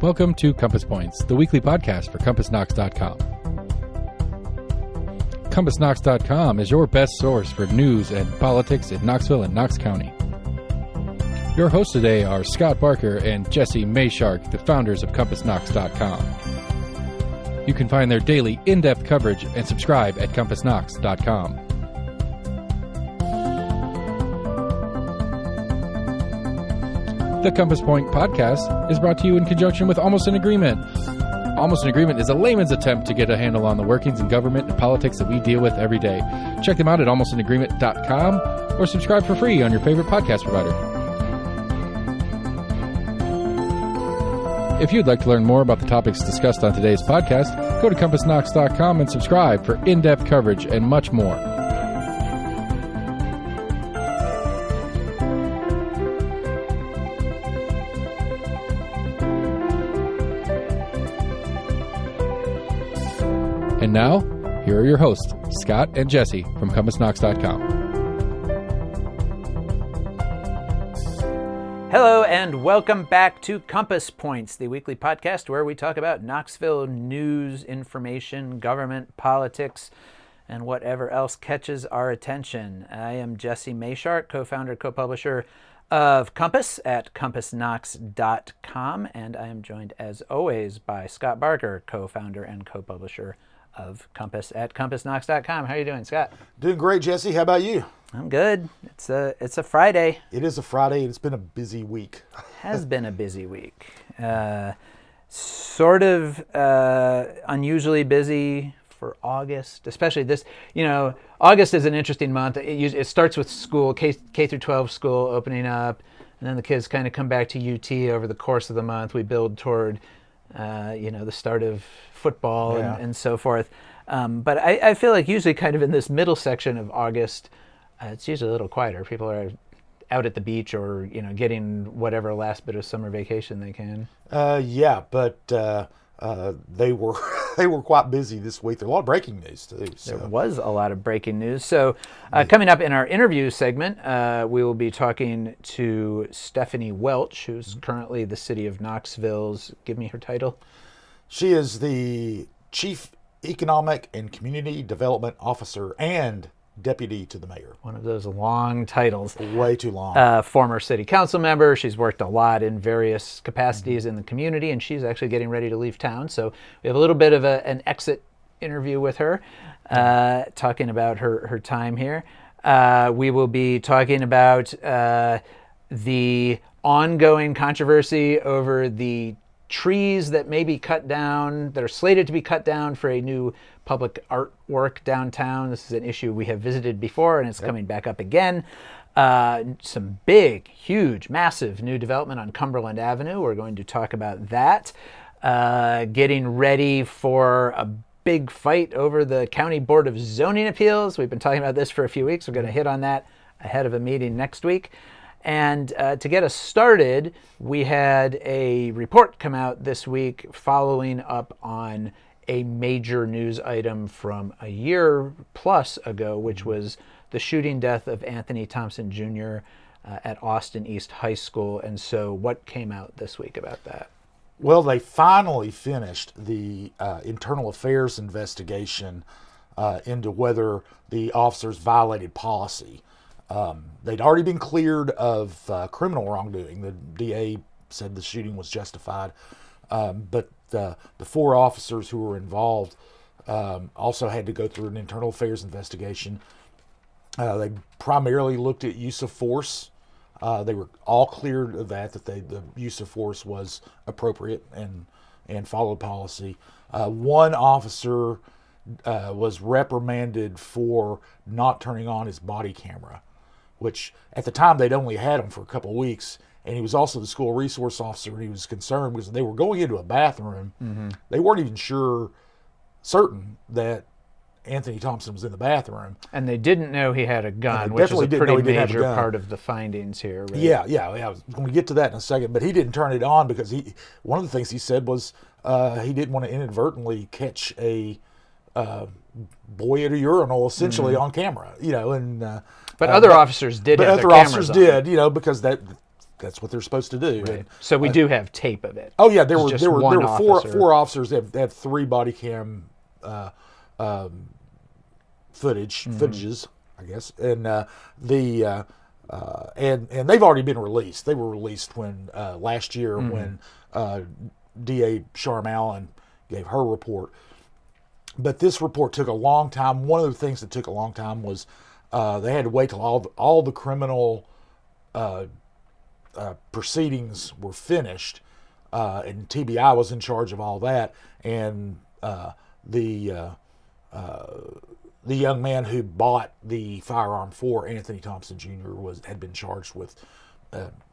Welcome to Compass Points, the weekly podcast for CompassKnox.com. CompassKnox.com is your best source for news and politics in Knoxville and Knox County. Your hosts today are Scott Barker and Jesse Mayshark, the founders of CompassKnox.com. You can find their daily in-depth coverage and subscribe at CompassKnox.com. The Compass Point podcast is brought to you in conjunction with Almost an Agreement. Almost an Agreement is a layman's attempt to get a handle on the workings in government and politics that we deal with every day. Check them out at almostanagreement.com or subscribe for free on your favorite podcast provider. If you'd like to learn more about the topics discussed on today's podcast, go to CompassKnox.com and subscribe for in-depth coverage and much more. And now, here are your hosts, Scott and Jesse from CompassKnox.com. Hello and welcome back to Compass Points, the weekly podcast where we talk about Knoxville news, information, government, politics, and whatever else catches our attention. I am Jesse Mayshark, co-founder, co-publisher of Compass at CompassKnox.com, and I am joined as always by Scott Barker, co-founder and co-publisher of Compass at CompassKnox.com. How are you doing, Scott? Doing great, Jesse. How about you? I'm good. It's a Friday. It is a Friday. It's been a busy week. Has been a busy week. Sort of unusually busy for August, especially this. You know, August is an interesting month. It starts with school, K through 12 school opening up, and then the kids kind of come back to UT over the course of the month. We build toward, the start of football and so forth. But I feel like usually kind of in this middle section of August, it's usually a little quieter. People are out at the beach or, getting whatever last bit of summer vacation they can. But they were they were quite busy this week. There's a lot of breaking news too. So. There was a lot of breaking news. So coming up in our interview segment, we will be talking to Stephanie Welch, who's currently the city of Knoxville's, give me her title. She is the Chief Economic and Community Development Officer and Deputy to the Mayor. One of those long titles. Way too long. Former city council member. She's worked a lot in various capacities in the community, and she's actually getting ready to leave town. So we have a little bit of an exit interview with her, talking about her time here. We will be talking about the ongoing controversy over the trees that may be cut down, that are slated to be cut down for a new public artwork downtown. This is an issue we have visited before, and it's coming back up again. Some big, huge, massive new development on Cumberland Avenue. We're going to talk about that. Getting ready for a big fight over the County Board of Zoning Appeals. We've been talking about this for a few weeks. We're going to hit on that ahead of a meeting next week. And to get us started, we had a report come out this week following up on a major news item from a year plus ago, which was the shooting death of Anthony Thompson Jr. At Austin East High School. And so what came out this week about that? Well, they finally finished the internal affairs investigation into whether the officers violated policy. They'd already been cleared of criminal wrongdoing. The DA said the shooting was justified. But the four officers who were involved also had to go through an internal affairs investigation. They primarily looked at use of force. They were all cleared of that the use of force was appropriate and followed policy. One officer was reprimanded for not turning on his body camera, which at the time they'd only had him for a couple of weeks, and he was also the school resource officer, and he was concerned because they were going into a bathroom. Mm-hmm. They weren't even certain that Anthony Thompson was in the bathroom. And they didn't know he had a gun, which is a pretty major part of the findings here, right? Yeah, I was going to get to that in a second, but he didn't turn it on because one of the things he said was he didn't want to inadvertently catch a boy at a urinal essentially on camera, and but other officers did. But have other their officers cameras on. did, because that's what they're supposed to do. Right. And, So we do have tape of it. oh yeah, there It's were one four officers that had 3 body cam footages, I guess, and and they've already been released. They were released when last year when DA Sharm Allen gave her report. But this report took a long time. One of the things that took a long time was they had to wait till all the criminal proceedings were finished, and TBI was in charge of all that. And the young man who bought the firearm for Anthony Thompson Jr. had been charged with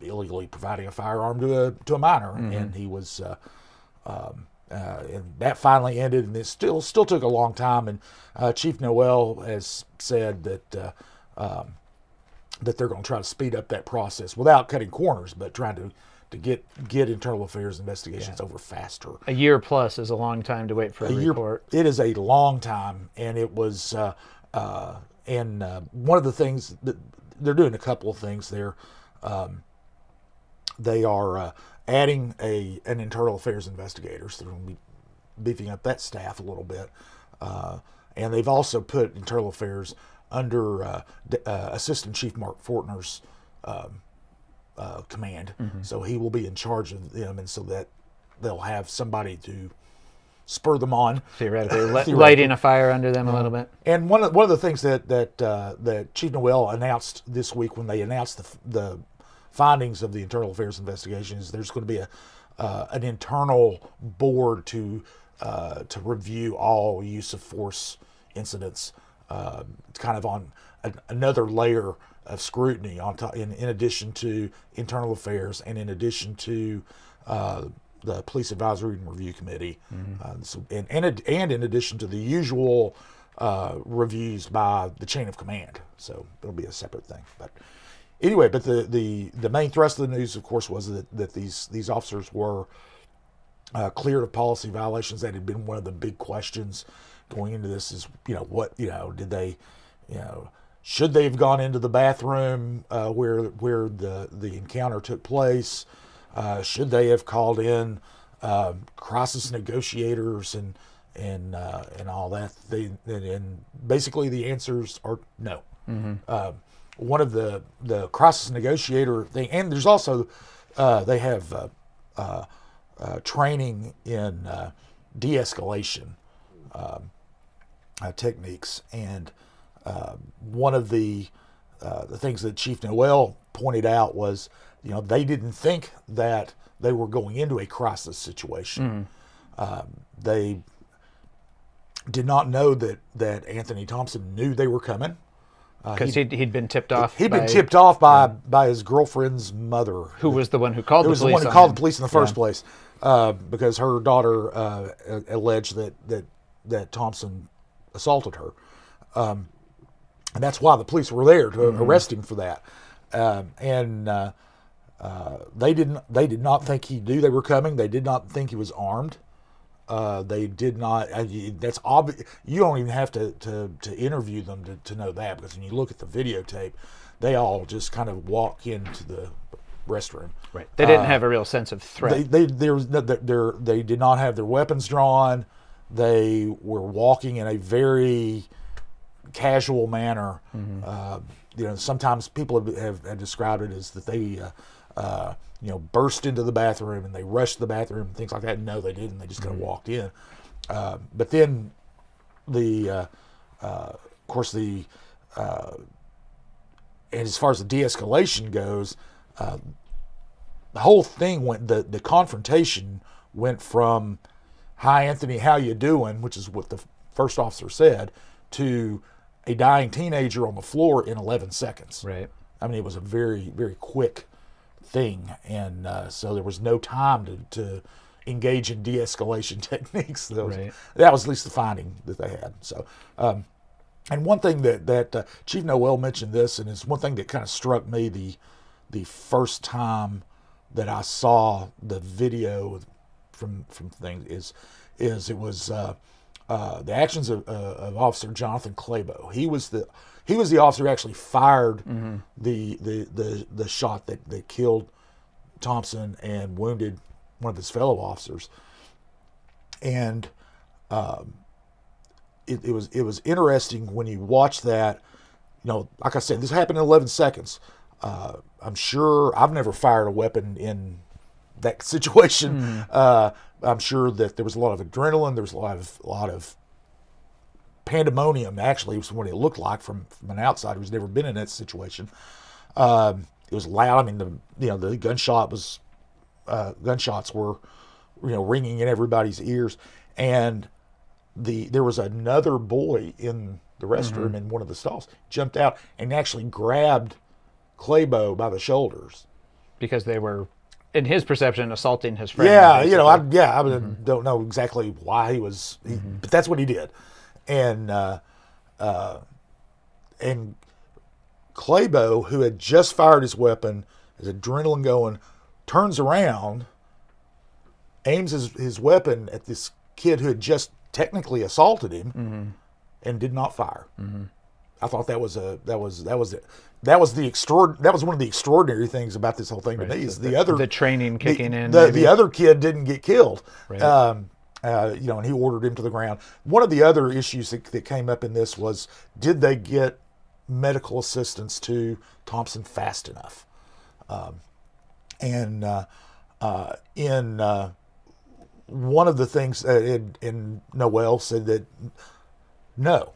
illegally providing a firearm to a minor, and he was. And that finally ended, and it still took a long time. And Chief Noel has said that that they're going to try to speed up that process without cutting corners, but trying to get internal affairs investigations over faster. A year plus is a long time to wait for a report. It is a long time, and it was. One of the things that they're doing, a couple of things there. They are adding an internal affairs investigator, so they're going to be beefing up that staff a little bit. And they've also put internal affairs under Assistant Chief Mark Fortner's command. So he will be in charge of them, and so that they'll have somebody to spur them on. Theoretically, lighting a fire under them a little bit. And one of the things that Chief Noel announced this week when they announced the findings of the internal affairs investigation is there's going to be an internal board to review all use of force incidents, kind of on another layer of scrutiny on top, in addition to internal affairs and in addition to the Police Advisory and Review Committee, and in addition to the usual reviews by the chain of command. So it'll be a separate thing, but. Anyway, but the main thrust of the news, of course, was that these officers were cleared of policy violations. That had been one of the big questions going into this. Is did they, should they have gone into the bathroom where the encounter took place? Should they have called in crisis negotiators and all that? And basically the answers are no. One of the crisis negotiator thing, and there's also they have training in de-escalation techniques, and one of the things that Chief Noel pointed out was, they didn't think that they were going into a crisis situation. They did not know that Anthony Thompson knew they were coming. Because he'd been tipped off. He'd been tipped off by his girlfriend's mother, who was the one who called the police. Who was the one who called the police in the first place, because her daughter alleged that Thompson assaulted her, and that's why the police were there to arrest him for that. They did not think he knew they were coming. They did not think he was armed. They did not. That's obvious. You don't even have to interview them to know that, because when you look at the videotape, they all just kind of walk into the restroom. Right. They didn't have a real sense of threat. They did not have their weapons drawn. They were walking in a very casual manner. Sometimes people have described it as that they burst into the bathroom and they rushed the bathroom and things like that. No, they didn't. They just kind of walked in. But then of course, and as far as the de-escalation goes, the whole thing the confrontation went from, "Hi, Anthony, how you doing?" which is what the first officer said, to a dying teenager on the floor in 11 seconds. Right. I mean, it was a very, very quick thing, and so there was no time to engage in de-escalation techniques. That was at least the finding that they had. So, and one thing that Chief Noel mentioned this, and it's one thing that kind of struck me the first time that I saw the video from things is it was the actions of Officer Jonathan Clabo. He was the officer who actually fired the shot that killed Thompson and wounded one of his fellow officers. And it was interesting when you watch that. Like I said, this happened in 11 seconds. I'm sure I've never fired a weapon in that situation. I'm sure that there was a lot of adrenaline. There was a lot of pandemonium. Actually, was what it looked like from an outsider who's never been in that situation. It was loud. I mean, the gunshots were, ringing in everybody's ears, and there was another boy in the restroom in one of the stalls, jumped out and actually grabbed Clabo by the shoulders because they were, in his perception, assaulting his friend. Yeah, I don't know exactly why he was, but that's what he did, and Clabo, who had just fired his weapon, his adrenaline going, turns around, aims his weapon at this kid who had just technically assaulted him, and did not fire. I thought that was one of the extraordinary things about this whole thing to me. Is the training kicking in. The other kid didn't get killed. Right. And he ordered him to the ground. One of the other issues that came up in this was, did they get medical assistance to Thompson fast enough? In one of the things, in Noel said that no.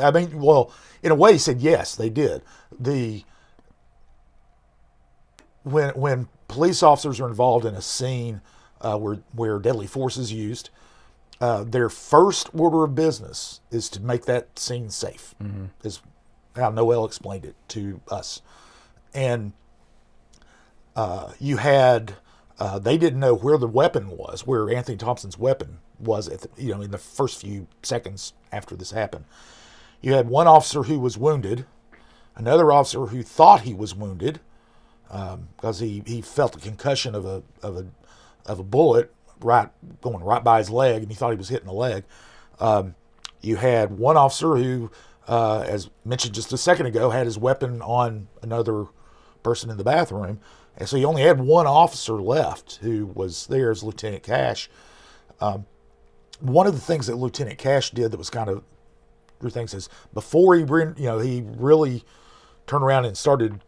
I mean, well, in a way, he said yes, they did. When police officers are involved in a scene where deadly force is used, their first order of business is to make that scene safe. Is how Noel explained it to us. And you had they didn't know where the weapon was, where Anthony Thompson's weapon was in the first few seconds after this happened. You had one officer who was wounded, another officer who thought he was wounded because he felt a concussion of a bullet going right by his leg, and he thought he was hitting the leg. You had one officer who, as mentioned just a second ago, had his weapon on another person in the bathroom, and so you only had one officer left who was there as Lieutenant Cash. One of the things that Lieutenant Cash did that was kind of your thing is, before he really turned around and started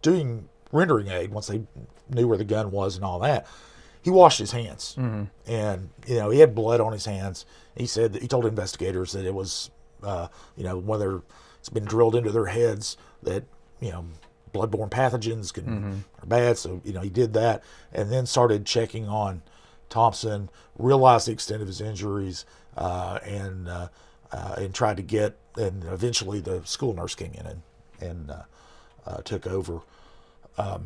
doing rendering aid, once they knew where the gun was and all that, he washed his hands. And he had blood on his hands. He said that he told investigators that it was whether it's been drilled into their heads that bloodborne pathogens are bad. So he did that, and then started checking on Thompson, realized the extent of his injuries, and tried to get, and eventually the school nurse came in and took over. Well,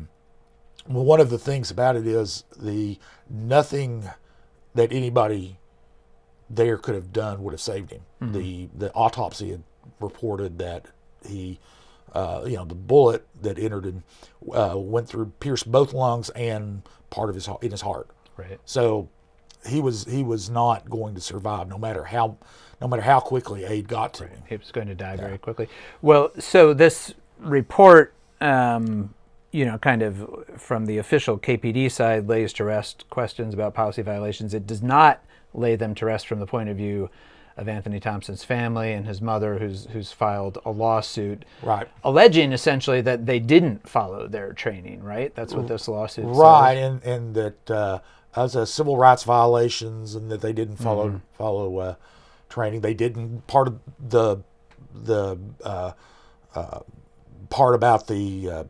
one of the things about it is nothing that anybody there could have done would have saved him. The autopsy had reported that he, the bullet that entered him pierced both lungs and part of his heart. Right. So he was not going to survive, no matter how quickly aid got to him. He was going to die very quickly. Well, so this report, kind of from the official KPD side, lays to rest questions about policy violations. It does not lay them to rest from the point of view of Anthony Thompson's family and his mother, who's filed a lawsuit, right, alleging essentially that they didn't follow their training. Right, that's what this lawsuit says. Right, and that as a civil rights violations, and that they didn't follow training. They didn't. Part of the part about the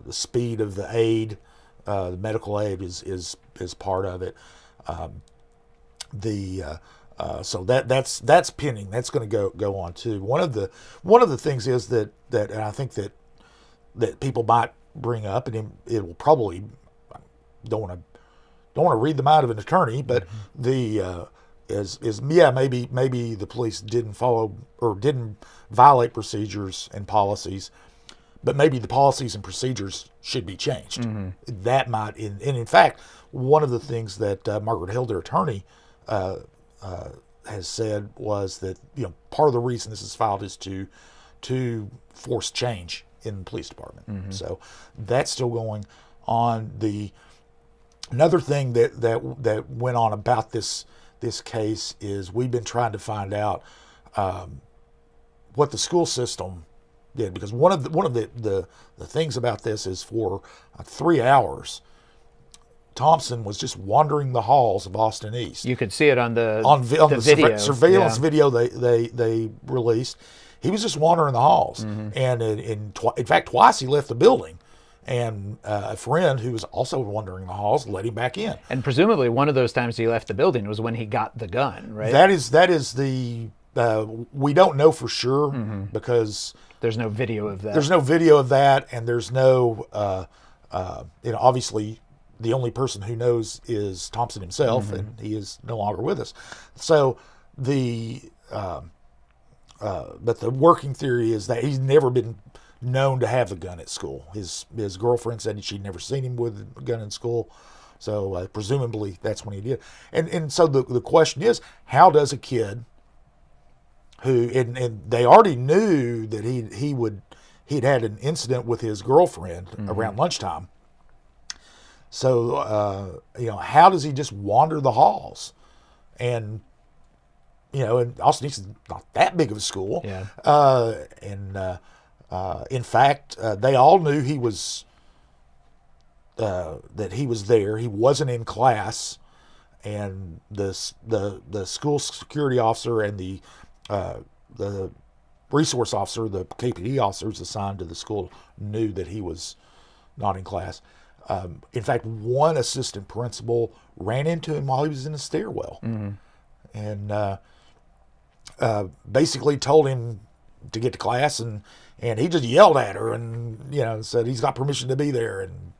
speed of the aid, the medical aid is part of it. So that's pending. That's going to go on too. One of the things is that and I think that people might bring up, and it will probably, don't want to read them out of an attorney, but maybe the police didn't follow or didn't violate procedures and policies, but maybe the policies and procedures should be changed. That might, and in fact, one of the things that Margaret Hill, their attorney, has said was that part of the reason this is filed is to force change in the police department. So that's still going on. Another thing that went on about this case is we've been trying to find out what the school system did, because one of the things about this is for 3 hours, Thompson was just wandering the halls of Austin East. You could see it on the video. Surveillance Yeah. video they released. He was just wandering the halls, and in fact twice he left the building, and a friend who was also wandering the halls let him back in. And presumably one of those times he left the building was when he got the gun, right? That is the we don't know for sure because There's no video of that. there's no video of that, and there's no obviously the only person who knows is Thompson himself, and he is no longer with us. So but the working theory is that he's never been known to have the gun at school. His girlfriend said she'd never seen him with a gun in school, so presumably that's when he did. And so the question is, how does a kid who and they already knew that he'd had an incident with his girlfriend around lunchtime. So how does he just wander the halls? And and Austin East is not that big of a school. Yeah. In fact, they all knew he was that he was there. He wasn't in class, and the school security officer and the resource officer, the KPD officers assigned to the school, knew that he was not in class. In fact, one assistant principal ran into him while he was in the stairwell, and basically told him to get to class, and he just yelled at her and said he's got permission to be there, and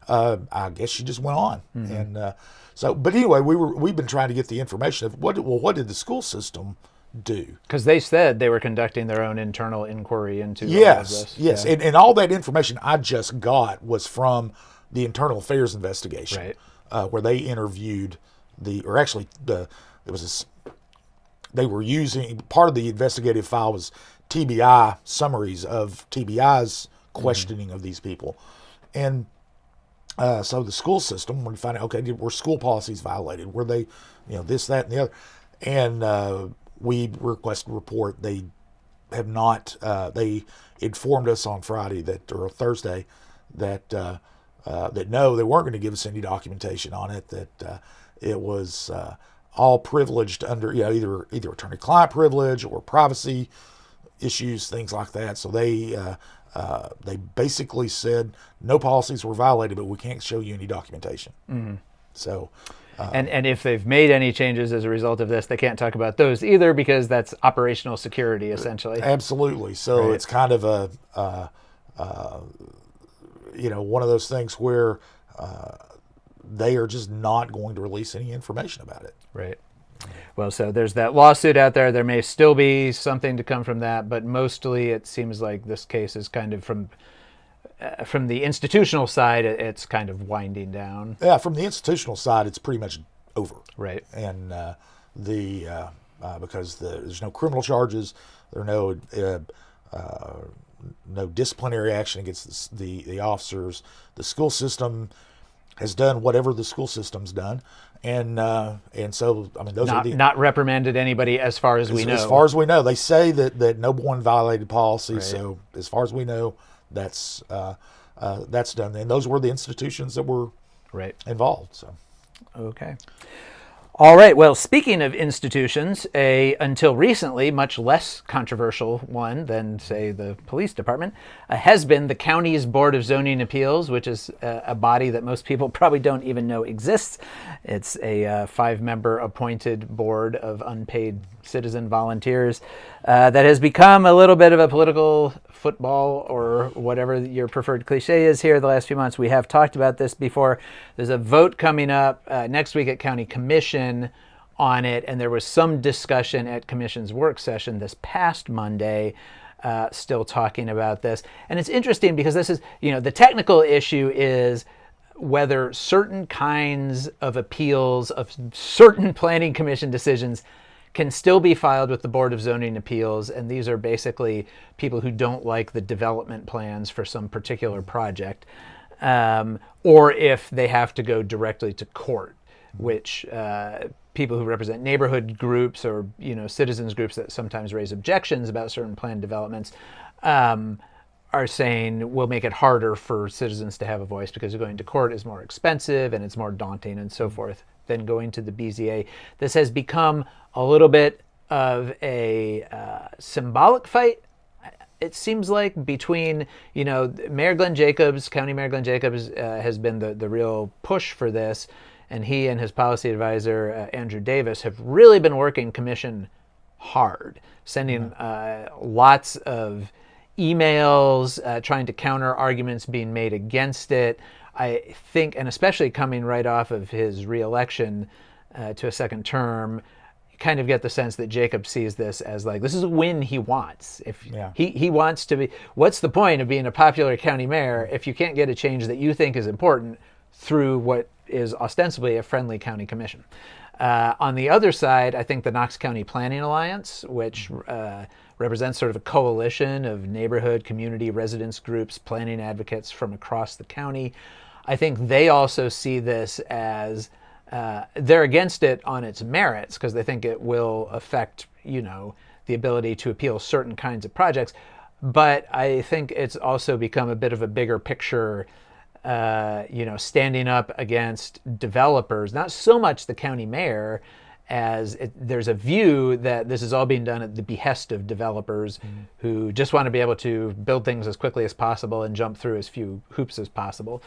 I guess she just went on. And but anyway, we've been trying to get the information of what did the school system do? Because they said they were conducting their own internal inquiry into all of Yes, this. Yeah. and all that information I just got was from the internal affairs investigation, Right. Where they interviewed they were using part of the investigative file was TBI summaries of TBI's questioning of these people, and so the school system, when you find out, okay, were school policies violated? Were they, this, that, and the other? And we requested a report. They have not. They informed us on Friday or Thursday that no, they weren't going to give us any documentation on it. That it was all privileged under either attorney-client privilege or privacy issues, things like that. So they basically said no policies were violated, but we can't show you any documentation. So. And if they've made any changes as a result of this, they can't talk about those either, because that's operational security, essentially. Absolutely. So Right. it's kind of one of those things where they are just not going to release any information about it. Right. Well, so there's that lawsuit out there. There may still be something to come from that, but mostly it seems like this case is kind of from the institutional side, it's kind of winding down. Yeah, from the institutional side, it's pretty much over. Right. And because there's no criminal charges, there are no disciplinary action against the officers. The school system has done whatever the school system's done, and so those are not reprimanded anybody as far as we know. As far as we know, they say that no one violated policy. Right. So as far as we know, that's done. And those were the institutions that were Right. involved. So. Okay. All right. Well, speaking of institutions, until recently, much less controversial one than, say, the police department, has been the county's Board of Zoning Appeals, which is a body that most people probably don't even know exists. It's a 5-member appointed board of unpaid citizen volunteers that has become a little bit of a political football, or whatever your preferred cliche is here the last few months. We have talked about this before. There's a vote coming up next week at County Commission on it, and there was some discussion at Commission's work session this past Monday still talking about this. And it's interesting because this is, the technical issue is whether certain kinds of appeals of certain planning commission decisions can still be filed with the Board of Zoning Appeals, and these are basically people who don't like the development plans for some particular project, or if they have to go directly to court, which people who represent neighborhood groups or citizens groups that sometimes raise objections about certain planned developments are saying will make it harder for citizens to have a voice because going to court is more expensive and it's more daunting and so forth than going to the BZA. This has become a little bit of a symbolic fight, it seems like, between, Mayor Glenn Jacobs, County Mayor Glenn Jacobs has been the real push for this, and he and his policy advisor, Andrew Davis, have really been working commission hard, sending lots of emails, trying to counter arguments being made against it. I think, and especially coming right off of his reelection to a second term, you kind of get the sense that Jacob sees this as like, this is a win he wants. He wants to be, what's the point of being a popular county mayor if you can't get a change that you think is important through what is ostensibly a friendly county commission? On the other side, I think the Knox County Planning Alliance, which represents sort of a coalition of neighborhood, community, residents groups, planning advocates from across the county, I think they also see this as they're against it on its merits because they think it will affect, the ability to appeal certain kinds of projects. But I think it's also become a bit of a bigger picture, standing up against developers, not so much the county mayor, as there's a view that this is all being done at the behest of developers who just want to be able to build things as quickly as possible and jump through as few hoops as possible.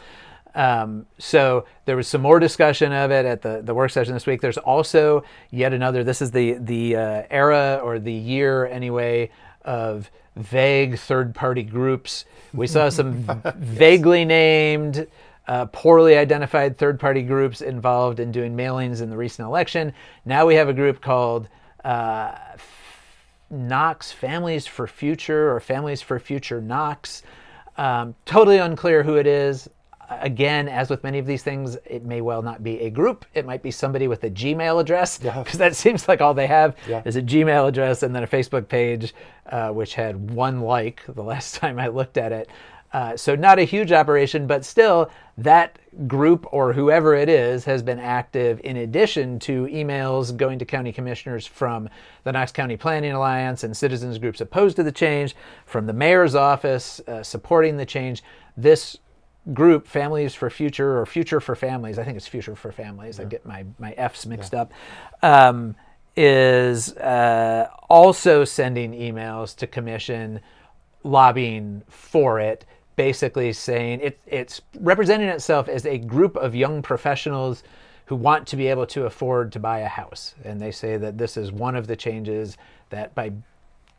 So there was some more discussion of it at the work session this week. There's also yet another, this is the era, or the year anyway, of vague third-party groups. We saw some vaguely named, poorly identified third-party groups involved in doing mailings in the recent election. Now we have a group called Knox Families for Future, or Families for Future Knox. Totally unclear who it is. Again, as with many of these things, it may well not be a group. It might be somebody with a Gmail address, because that seems like all they have is a Gmail address and then a Facebook page, which had 1 like the last time I looked at it. So not a huge operation, but still that group, or whoever it is, has been active in addition to emails going to county commissioners from the Knox County Planning Alliance and citizens groups opposed to the change, from the mayor's office supporting the change. This group, Families for Future, or Future for Families, I think it's Future for Families, I get my F's mixed up, is also sending emails to commission lobbying for it, basically saying it's representing itself as a group of young professionals who want to be able to afford to buy a house. And they say that this is one of the changes, that by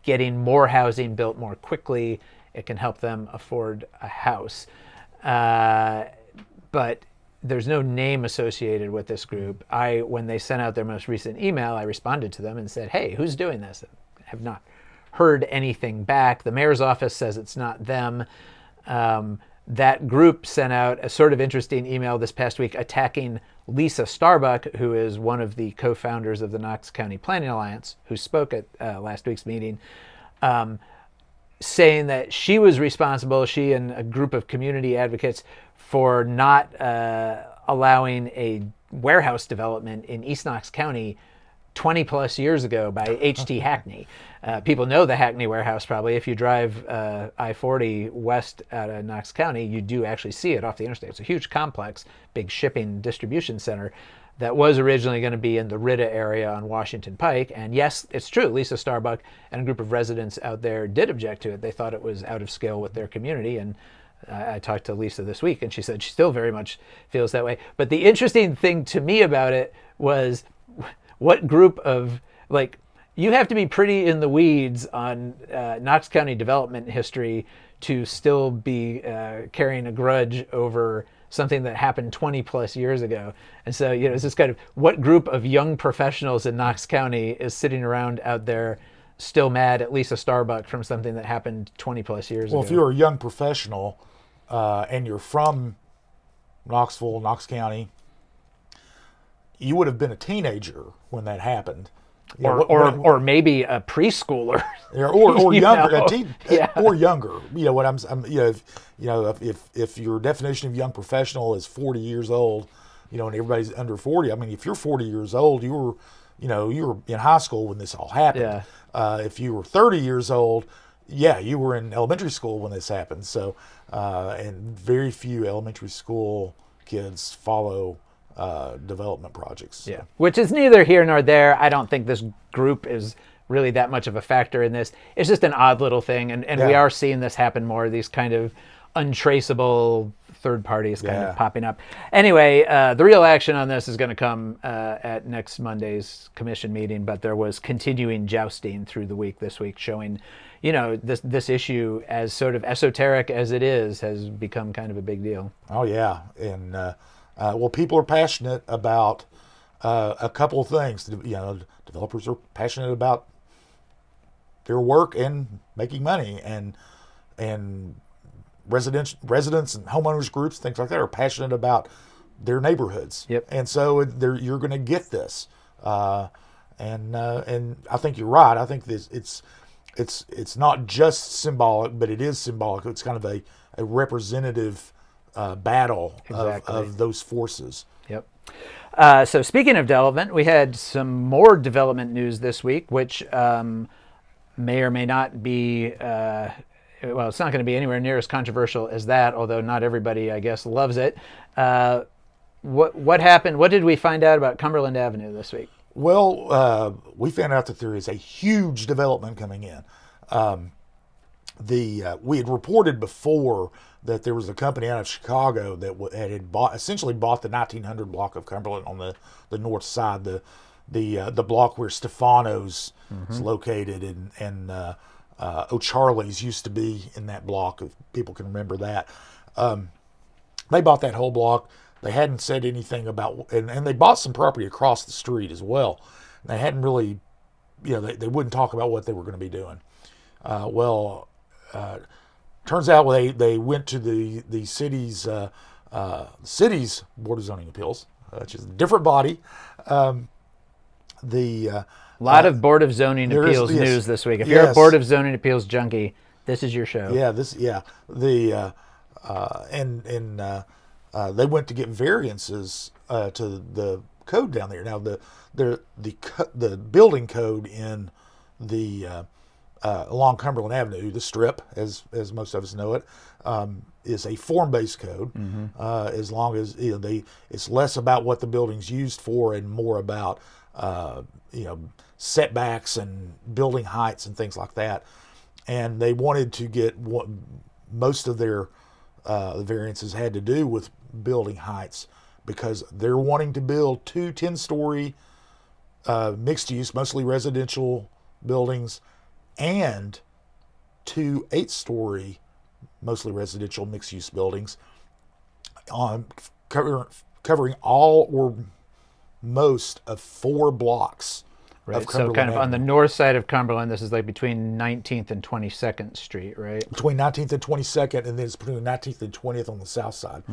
getting more housing built more quickly, it can help them afford a house. But there's no name associated with this group. When they sent out their most recent email, I responded to them and said, hey, who's doing this? I have not heard anything back. The mayor's office says it's not them. That group sent out a sort of interesting email this past week attacking Liza Starbuck, who is one of the co-founders of the Knox County Planning Alliance, who spoke at last week's meeting, saying that she was responsible, she and a group of community advocates, for not allowing a warehouse development in East Knox County 20 plus years ago by H.T. Hackney. People know the Hackney warehouse probably. If you drive I-40 west out of Knox County, you do actually see it off the interstate. It's a huge complex, big shipping distribution center that was originally going to be in the Rita area on Washington Pike. And yes, it's true, Liza Starbuck and a group of residents out there did object to it. They thought it was out of scale with their community. And I talked to Lisa this week, and she said she still very much feels that way. But the interesting thing to me about it was, what group of, you have to be pretty in the weeds on Knox County development history to still be carrying a grudge over something that happened 20 plus years ago. And so, it's this kind of, what group of young professionals in Knox County is sitting around out there still mad at Liza Starbuck from something that happened 20 plus years ago? Well, if you're a young professional and you're from Knoxville, Knox County, you would have been a teenager when that happened. or maybe a preschooler, or younger, know? a teen, or younger. You know what I'm if your definition of young professional is 40 years old, and everybody's under 40. I mean, if you're 40 years old, you were in high school when this all happened. If you were 30 years old, you were in elementary school when this happened. So, and very few elementary school kids follow development projects. So. Yeah, which is neither here nor there. I don't think this group is really that much of a factor in this. It's just an odd little thing, and we are seeing this happen more. These kind of untraceable third parties kind of popping up. Anyway, the real action on this is going to come at next Monday's commission meeting, but there was continuing jousting through the week this week, showing, this issue, as sort of esoteric as it is, has become kind of a big deal. Oh yeah, and people are passionate about a couple of things. Developers are passionate about their work and making money, and residents and homeowners groups, things like that, are passionate about their neighborhoods. Yep. And so you're going to get this, and I think you're right. I think it's not just symbolic, but it is symbolic. It's kind of a representative battle of those forces. Yep. So speaking of development, we had some more development news this week, which may or may not be. Well, it's not going to be anywhere near as controversial as that, although not everybody, I guess, loves it. What happened? What did we find out about Cumberland Avenue this week? Well, we found out that there is a huge development coming in. We had reported before that there was a company out of Chicago that had essentially bought the 1900 block of Cumberland on the north side, the block where Stefano's is located, and O'Charlie's used to be in that block, if people can remember that. They bought that whole block. They hadn't said anything about, and they bought some property across the street as well. They hadn't really, they wouldn't talk about what they were going to be doing. Turns out they went to the city's Board of Zoning Appeals, which is a different body. A lot of Board of Zoning Appeals news this week. If you're a Board of Zoning Appeals junkie, this is your show. They went to get variances to the code down there. Now the building code in the along Cumberland Avenue, the Strip, as most of us know it, is a form-based code. As long as it's less about what the building's used for and more about setbacks and building heights and things like that. And they wanted to get most of their variances had to do with building heights, because they're wanting to build 2 10-story mixed-use, mostly residential buildings, and 2 8-story, mostly residential mixed-use buildings, covering all or most of 4 blocks. Right, so kind of on the north side of Cumberland, this is like between 19th and 22nd Street, right? Between 19th and 22nd, and then it's between 19th and 20th on the south side.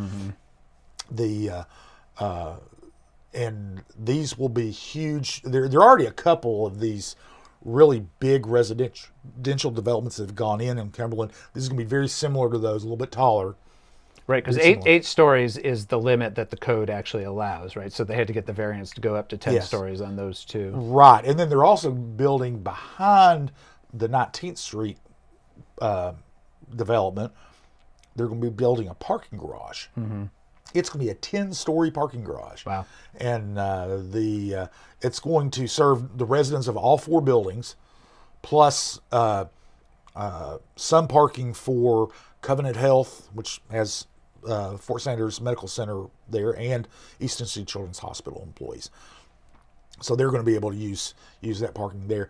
And these will be huge. There are already a couple of these really big residential developments that have gone in Cumberland. This is going to be very similar to those, a little bit taller. Right, because 8 stories is the limit that the code actually allows, right? So they had to get the variance to go up to 10 stories on those 2. Right, and then they're also building behind the 19th Street development. They're going to be building a parking garage. It's going to be a 10-story parking garage. Wow. And it's going to serve the residents of all 4 buildings, plus some parking for Covenant Health, which has Fort Sanders Medical Center there, and East Tennessee Children's Hospital employees. So they're going to be able to use that parking there.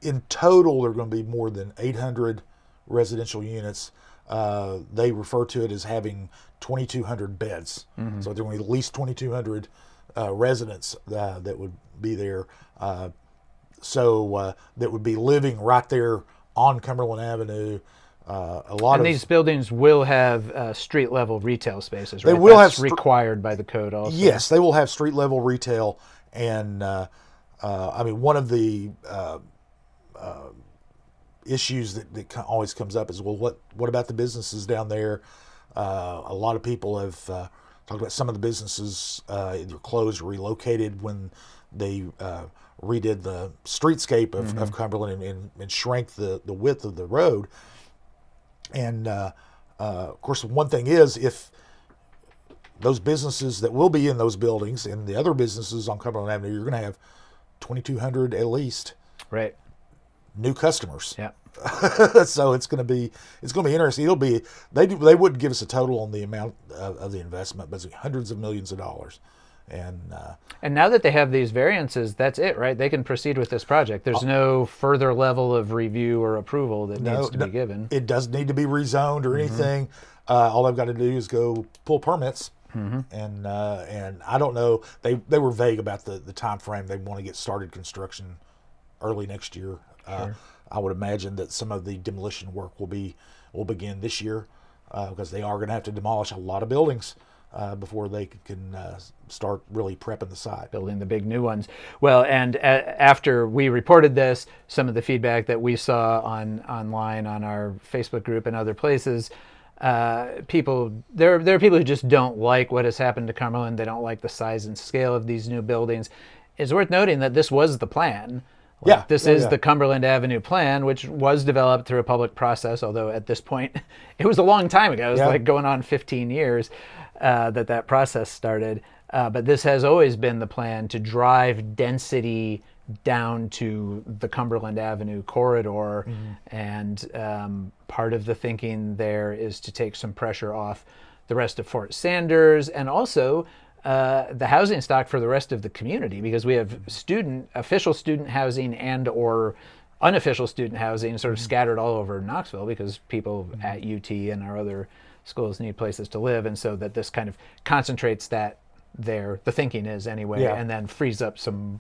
In total, there are going to be more than 800 residential units. They refer to it as having 2,200 beds. So there will be at least 2,200 residents that would be there. So that would be living right there on Cumberland Avenue. These buildings will have street level retail spaces, right? They will have required by the code also. Yes, they will have street level retail, and I mean, one of the issues that always comes up is, well, what about the businesses down there? A lot of people have talked about some of the businesses either closed or relocated when they redid the streetscape of Cumberland and shrank the width of the road. And of course, one thing is, if those businesses that will be in those buildings and the other businesses on Cumberland Avenue, you're going to have 2,200 at least Right. new customers. Yeah. So it's going to be interesting. It'll be they wouldn't give us a total on the amount of the investment, but it's hundreds of millions of dollars. And now that they have these variances, that's it, right? They can proceed with this project. There's no further level of review or approval that needs to be given. It doesn't need to be rezoned or anything. All they've got to do is go pull permits. And I don't know. They were vague about the time frame. They want to get started construction early next year. Sure. I would imagine that some of the demolition work will begin this year because they are going to have to demolish a lot of buildings before they can start really prepping the site. Building the big new ones. Well, and after we reported this, some of the feedback that we saw online on our Facebook group and other places, there are people who just don't like what has happened to Cumberland. They don't like the size and scale of these new buildings. It's worth noting that this was the plan. This is the Cumberland Avenue plan, which was developed through a public process, although at this point, it was a long time ago. It was like going on 15 years that process started. But this has always been the plan, to drive density down to the Cumberland Avenue corridor. And part of the thinking there is to take some pressure off the rest of Fort Sanders, and also the housing stock for the rest of the community, because we have official student housing and or unofficial student housing sort of scattered all over Knoxville, because people at UT and our other schools need places to live. And so that this kind of concentrates that there, the thinking is anyway, and then frees up some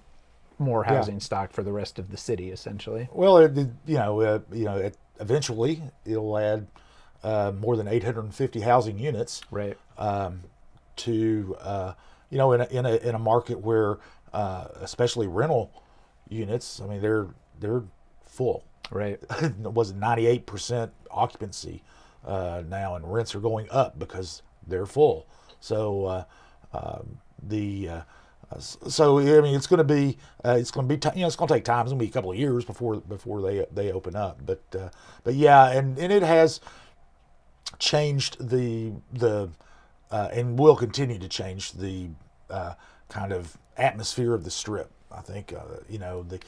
more housing stock for the rest of the city, essentially. Well, eventually it'll add more than 850 housing units. Right. To in a market where especially rental units, I mean, they're full. Right. It was 98% occupancy now, and rents are going up because they're full. So so I mean, it's going to be it's going to take time. It's going to be a couple of years before they open up. But yeah, and it has changed the and will continue to change the kind of atmosphere of the Strip. I think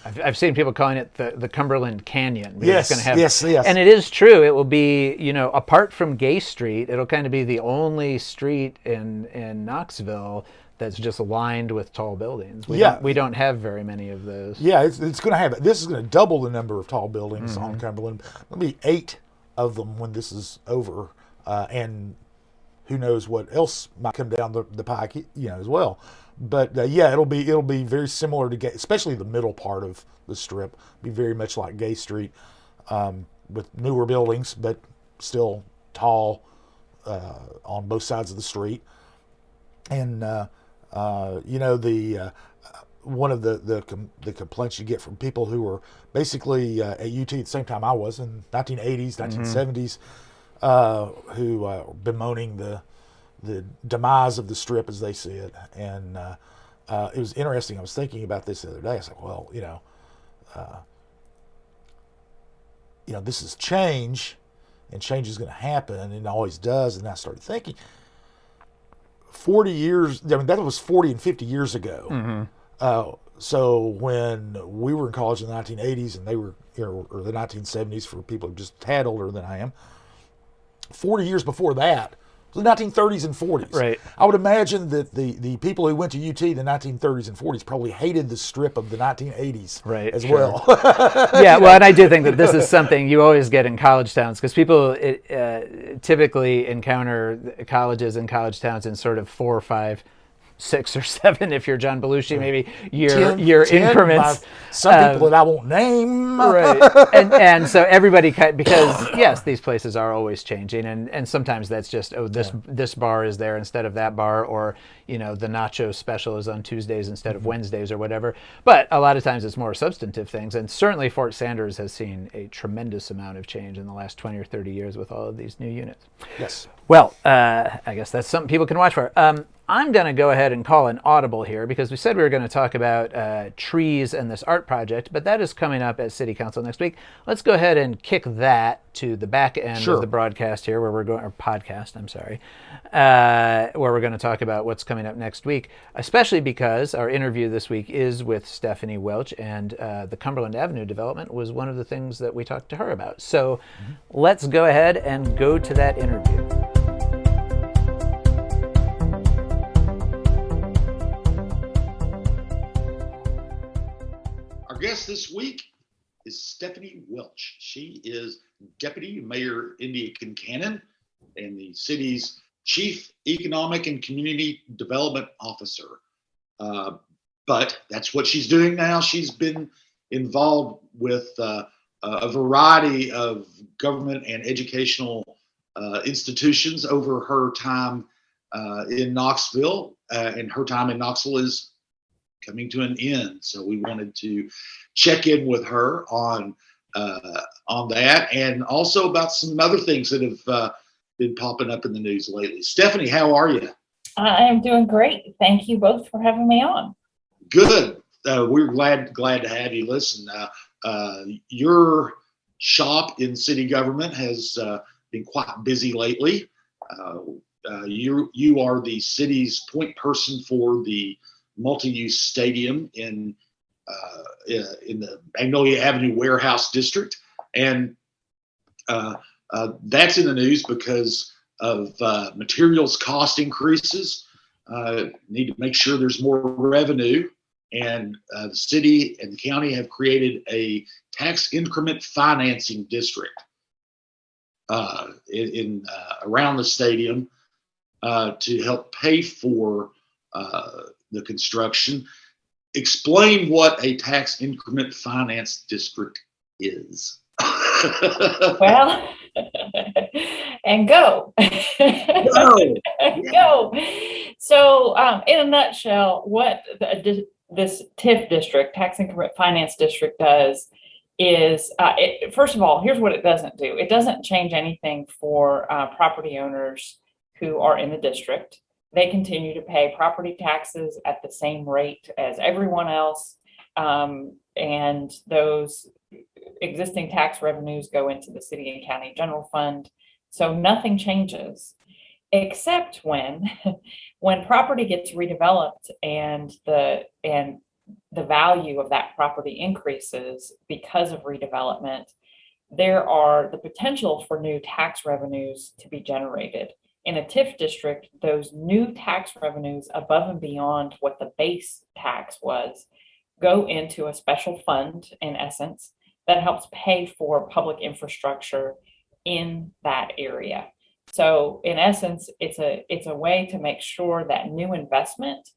I've seen people calling it the Cumberland Canyon. Yes, it's gonna have, yes. And it is true. It will be, apart from Gay Street, it'll kind of be the only street in Knoxville that's just lined with tall buildings. We don't have very many of those. Yeah, it's going to have. This is going to double the number of tall buildings on Cumberland. There'll be 8 of them when this is over, and who knows what else might come down the pike, as well. But it'll be very similar to Gay, especially the middle part of the Strip. Be very much like Gay Street, with newer buildings, but still tall on both sides of the street. And one of the complaints you get from people who were basically at UT at the same time I was in 1980s, 1970s. Who bemoaning the demise of the Strip as they see it. And it was interesting. I was thinking about this the other day. I was like, well, this is change, and change is going to happen, and it always does. And I started thinking, 40 years, I mean, that was 40 and 50 years ago. So when we were in college in the 1980s, and they were, or the 1970s for people who are just a tad older than I am, 40 years before that was the 1930s and 40s. Right. I would imagine that the people who went to UT in the 1930s and 40s probably hated the Strip of the 1980s as well. Yeah, well, and I do think that this is something you always get in college towns, because people typically encounter colleges and college towns in sort of 4 or 5 6 or 7 if you're John Belushi, maybe year 10 increments. by some people that I won't name. Right. And so everybody because yes, these places are always changing, and sometimes that's just this bar is there instead of that bar, or the nacho special is on Tuesdays instead of Wednesdays or whatever. But a lot of times it's more substantive things, and certainly Fort Sanders has seen a tremendous amount of change in the last 20 or 30 years with all of these new units. Yes. Well, I guess that's something people can watch for. I'm going to go ahead and call an audible here because we said we were going to talk about trees and this art project, but that is coming up at City Council next week. Let's go ahead and kick that to the back end of the broadcast here, where we're going, or podcast, I'm sorry, where we're going to talk about what's coming up next week, especially because our interview this week is with Stephanie Welch, and the Cumberland Avenue development was one of the things that we talked to her about. So let's go ahead and go to that interview. Our guest this week is Stephanie Welch. She is Deputy Mayor India Kincannon and the city's Chief Economic and Community Development Officer. But that's what she's doing now. She's been involved with a variety of government and educational institutions over her time in Knoxville, and her time in Knoxville is coming to an end. So we wanted to check in with her on that, and also about some other things that have been popping up in the news lately. Stephanie, how are you? I am doing great. Thank you both for having me on. Good. We're glad to have you. Listen, your shop in city government has been quite busy lately. You are the city's point person for the multi-use stadium in the Magnolia Avenue Warehouse District, and that's in the news because of materials cost increases. Need to make sure there's more revenue, and the city and the county have created a tax increment financing district in around the stadium to help pay for the construction. Explain what a tax increment finance district is. Well, and go. Go. Go. So, in a nutshell, what this TIF district, tax increment finance district, does is, first of all, here's what it doesn't do. It doesn't change anything for property owners who are in the district. They continue to pay property taxes at the same rate as everyone else, and those existing tax revenues go into the city and county general fund. So nothing changes, except when property gets redeveloped and the value of that property increases because of redevelopment. There are the potential for new tax revenues to be generated. In a TIF district, those new tax revenues above and beyond what the base tax was go into a special fund, in essence, that helps pay for public infrastructure in that area. So in essence, it's a way to make sure that new investment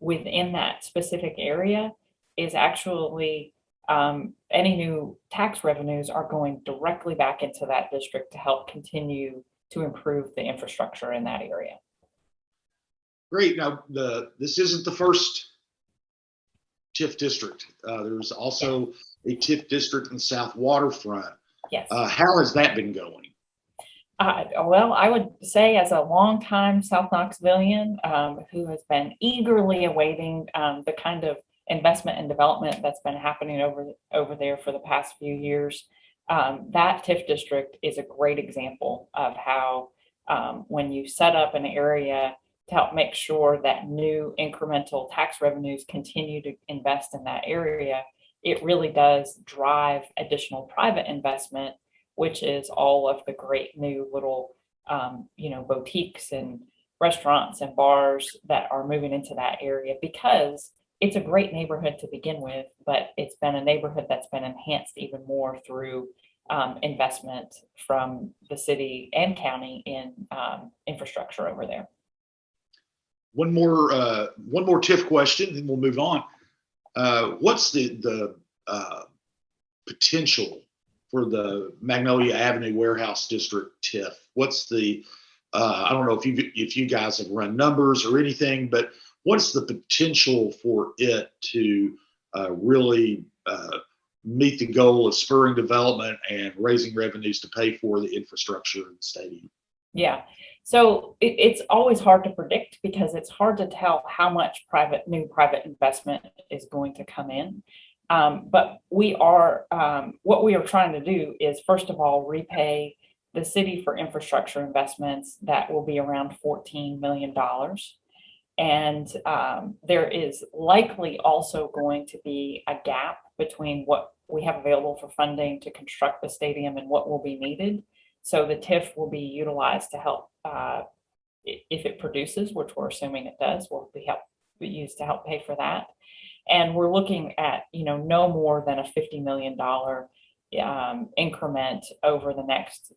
within that specific area is actually any new tax revenues are going directly back into that district to help continue to improve the infrastructure in that area. Great. Now, this isn't the first TIF district. There's also a TIF district in the South Waterfront. Yes. How has that been going? Well, I would say, as a longtime South Knoxvillian who has been eagerly awaiting the kind of investment and development that's been happening over there for the past few years, that TIF district is a great example of how when you set up an area to help make sure that new incremental tax revenues continue to invest in that area, it really does drive additional private investment, which is all of the great new little, boutiques and restaurants and bars that are moving into that area, because it's a great neighborhood to begin with, but it's been a neighborhood that's been enhanced even more through investment from the city and county in infrastructure over there. one more TIF question, then we'll move on. What's the potential for the Magnolia Avenue Warehouse District TIF? What's the I don't know if you guys have run numbers or anything, but what's the potential for it to really meet the goal of spurring development and raising revenues to pay for the infrastructure in the stadium? Yeah. So it's always hard to predict because it's hard to tell how much new private investment is going to come in. But what we are trying to do is, first of all, repay the city for infrastructure investments that will be around $14 million. And there is likely also going to be a gap between what we have available for funding to construct the stadium and what will be needed. So the TIF will be utilized to help, if it produces, which we're assuming it does, will be used to help pay for that. And we're looking at, no more than a $50 million increment over the next,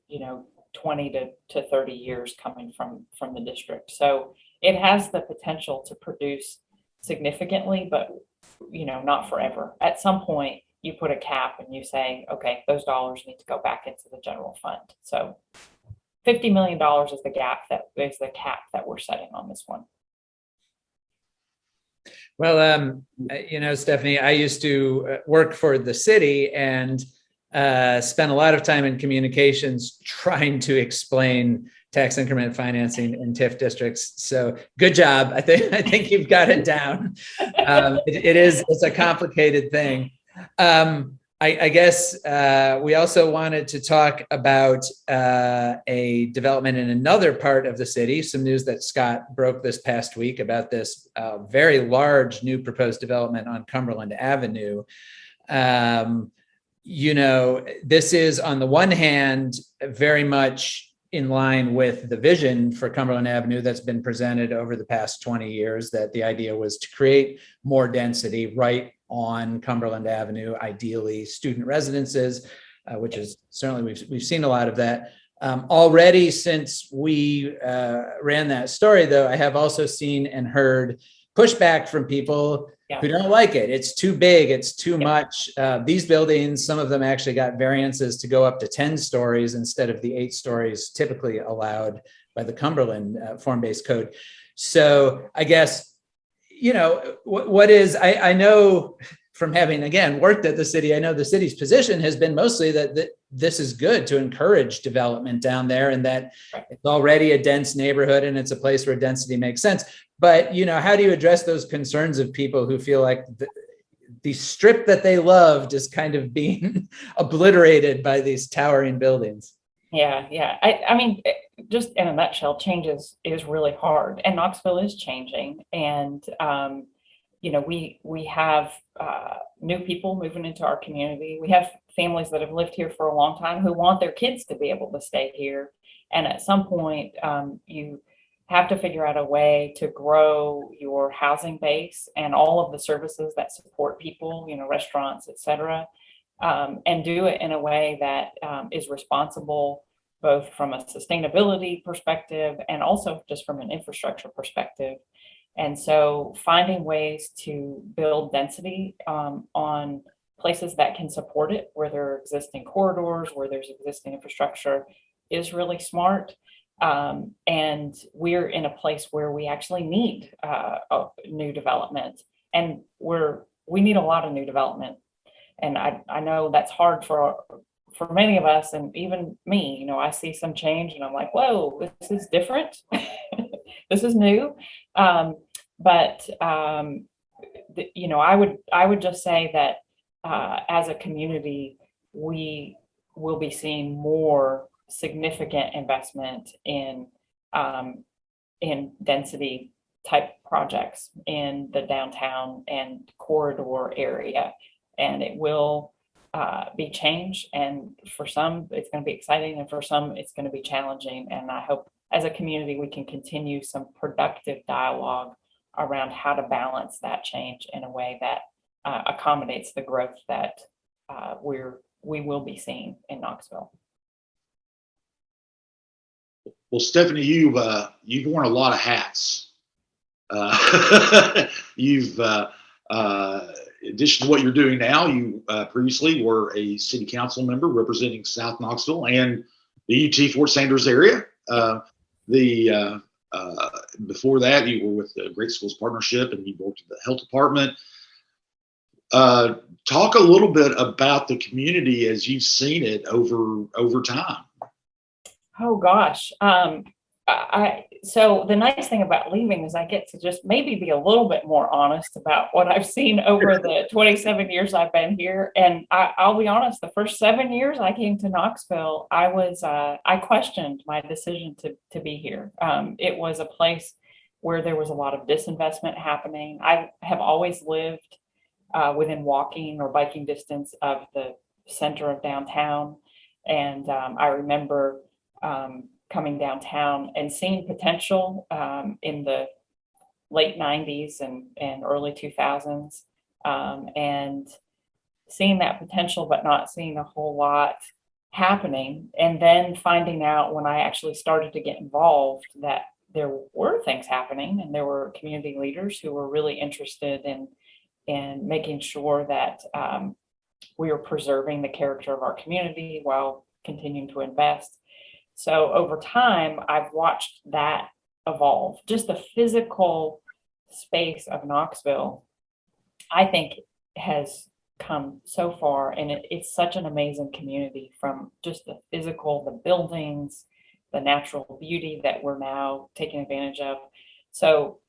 20 to 30 years coming from the district. So it has the potential to produce significantly, but, not forever. At some point, you put a cap and you say, okay, those dollars need to go back into the general fund. So $50 million is the cap that we're setting on this one. Well, Stephanie, I used to work for the city and spent a lot of time in communications trying to explain tax increment financing in TIF districts. So good job. I think you've got it down. It's a complicated thing. I guess we also wanted to talk about a development in another part of the city, some news that Scott broke this past week about this very large new proposed development on Cumberland Avenue. This is, on the one hand, very much in line with the vision for Cumberland Avenue that's been presented over the past 20 years, that the idea was to create more density right on Cumberland Avenue, ideally student residences, which is certainly, we've seen a lot of that. Already since we ran that story, though, I have also seen and heard pushback from people who don't like it. It's too big, it's too much. These buildings, some of them actually got variances to go up to 10 stories instead of the 8 stories typically allowed by the Cumberland form-based code. So I guess, what is, I know from having, again, worked at the city, I know the city's position has been mostly that this is good to encourage development down there and that it's already a dense neighborhood and it's a place where density makes sense. But, how do you address those concerns of people who feel like the strip that they loved is kind of being obliterated by these towering buildings? Yeah. I mean, just in a nutshell, change is really hard, and Knoxville is changing. And, we have new people moving into our community. We have families that have lived here for a long time who want their kids to be able to stay here. And at some point, you have to figure out a way to grow your housing base and all of the services that support people, restaurants, et cetera, and do it in a way that is responsible, both from a sustainability perspective and also just from an infrastructure perspective. And so finding ways to build density on places that can support it, where there are existing corridors, where there's existing infrastructure, is really smart. And we're in a place where we actually need new development, and we need a lot of new development. And I know that's hard for many of us, and even me. I see some change and I'm like, whoa, this is different. This is new. But I would just say that as a community, we will be seeing more significant investment in density type projects in the downtown and corridor area, and it will be change. And for some, it's going to be exciting, and for some, it's going to be challenging. And I hope, as a community, we can continue some productive dialogue around how to balance that change in a way that accommodates the growth that we will be seeing in Knoxville. Well, Stephanie, you've worn a lot of hats You've, in addition to what you're doing now, you previously were a city council member representing South Knoxville and the UT Fort Sanders area. Before that, you were with the Great Schools Partnership, and you worked at the health department. Talk a little bit about the community as you've seen it over time. Oh gosh. So the nice thing about leaving is I get to just maybe be a little bit more honest about what I've seen over the 27 years I've been here. And I'll be honest, the first 7 years I came to Knoxville, I questioned my decision to be here. It was a place where there was a lot of disinvestment happening. I have always lived within walking or biking distance of the center of downtown. And I remember coming downtown and seeing potential in the late 90s and early 2000s, and seeing that potential, but not seeing a whole lot happening. And then finding out when I actually started to get involved that there were things happening and there were community leaders who were really interested in making sure that we were preserving the character of our community while continuing to invest. So over time, I've watched that evolve. Just the physical space of Knoxville, I think, has come so far, and it's such an amazing community, from just the physical, the buildings, the natural beauty that we're now taking advantage of. So,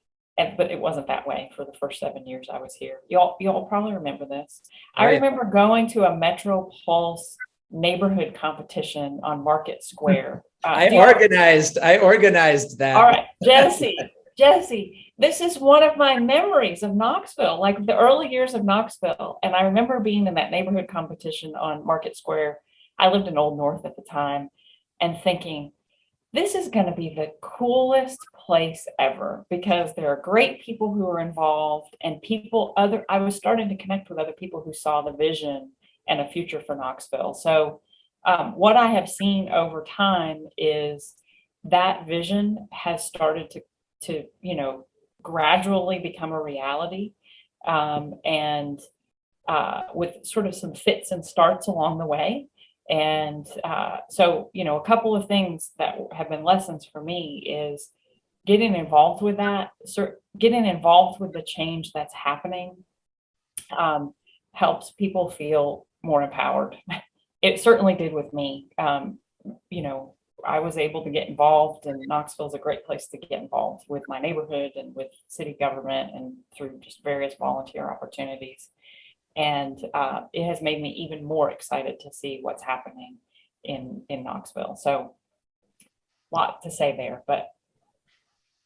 but it wasn't that way for the first 7 years I was here. Y'all probably remember this. I remember going to a Metro Pulse neighborhood competition on Market Square. I organized that. All right, Jesse, this is one of my memories of Knoxville, like the early years of Knoxville. And I remember being in that neighborhood competition on Market Square. I lived in Old North at the time, and thinking, this is going to be the coolest place ever, because there are great people who are involved, and I was starting to connect with other people who saw the vision and a future for Knoxville. So what I have seen over time is that vision has started to gradually become a reality, and with sort of some fits and starts along the way. And so, a couple of things that have been lessons for me is getting involved with that, getting involved with the change that's happening, helps people feel more empowered. It certainly did with me. I was able to get involved, and Knoxville is a great place to get involved with my neighborhood and with city government and through just various volunteer opportunities. And it has made me even more excited to see what's happening in Knoxville. So a lot to say there, but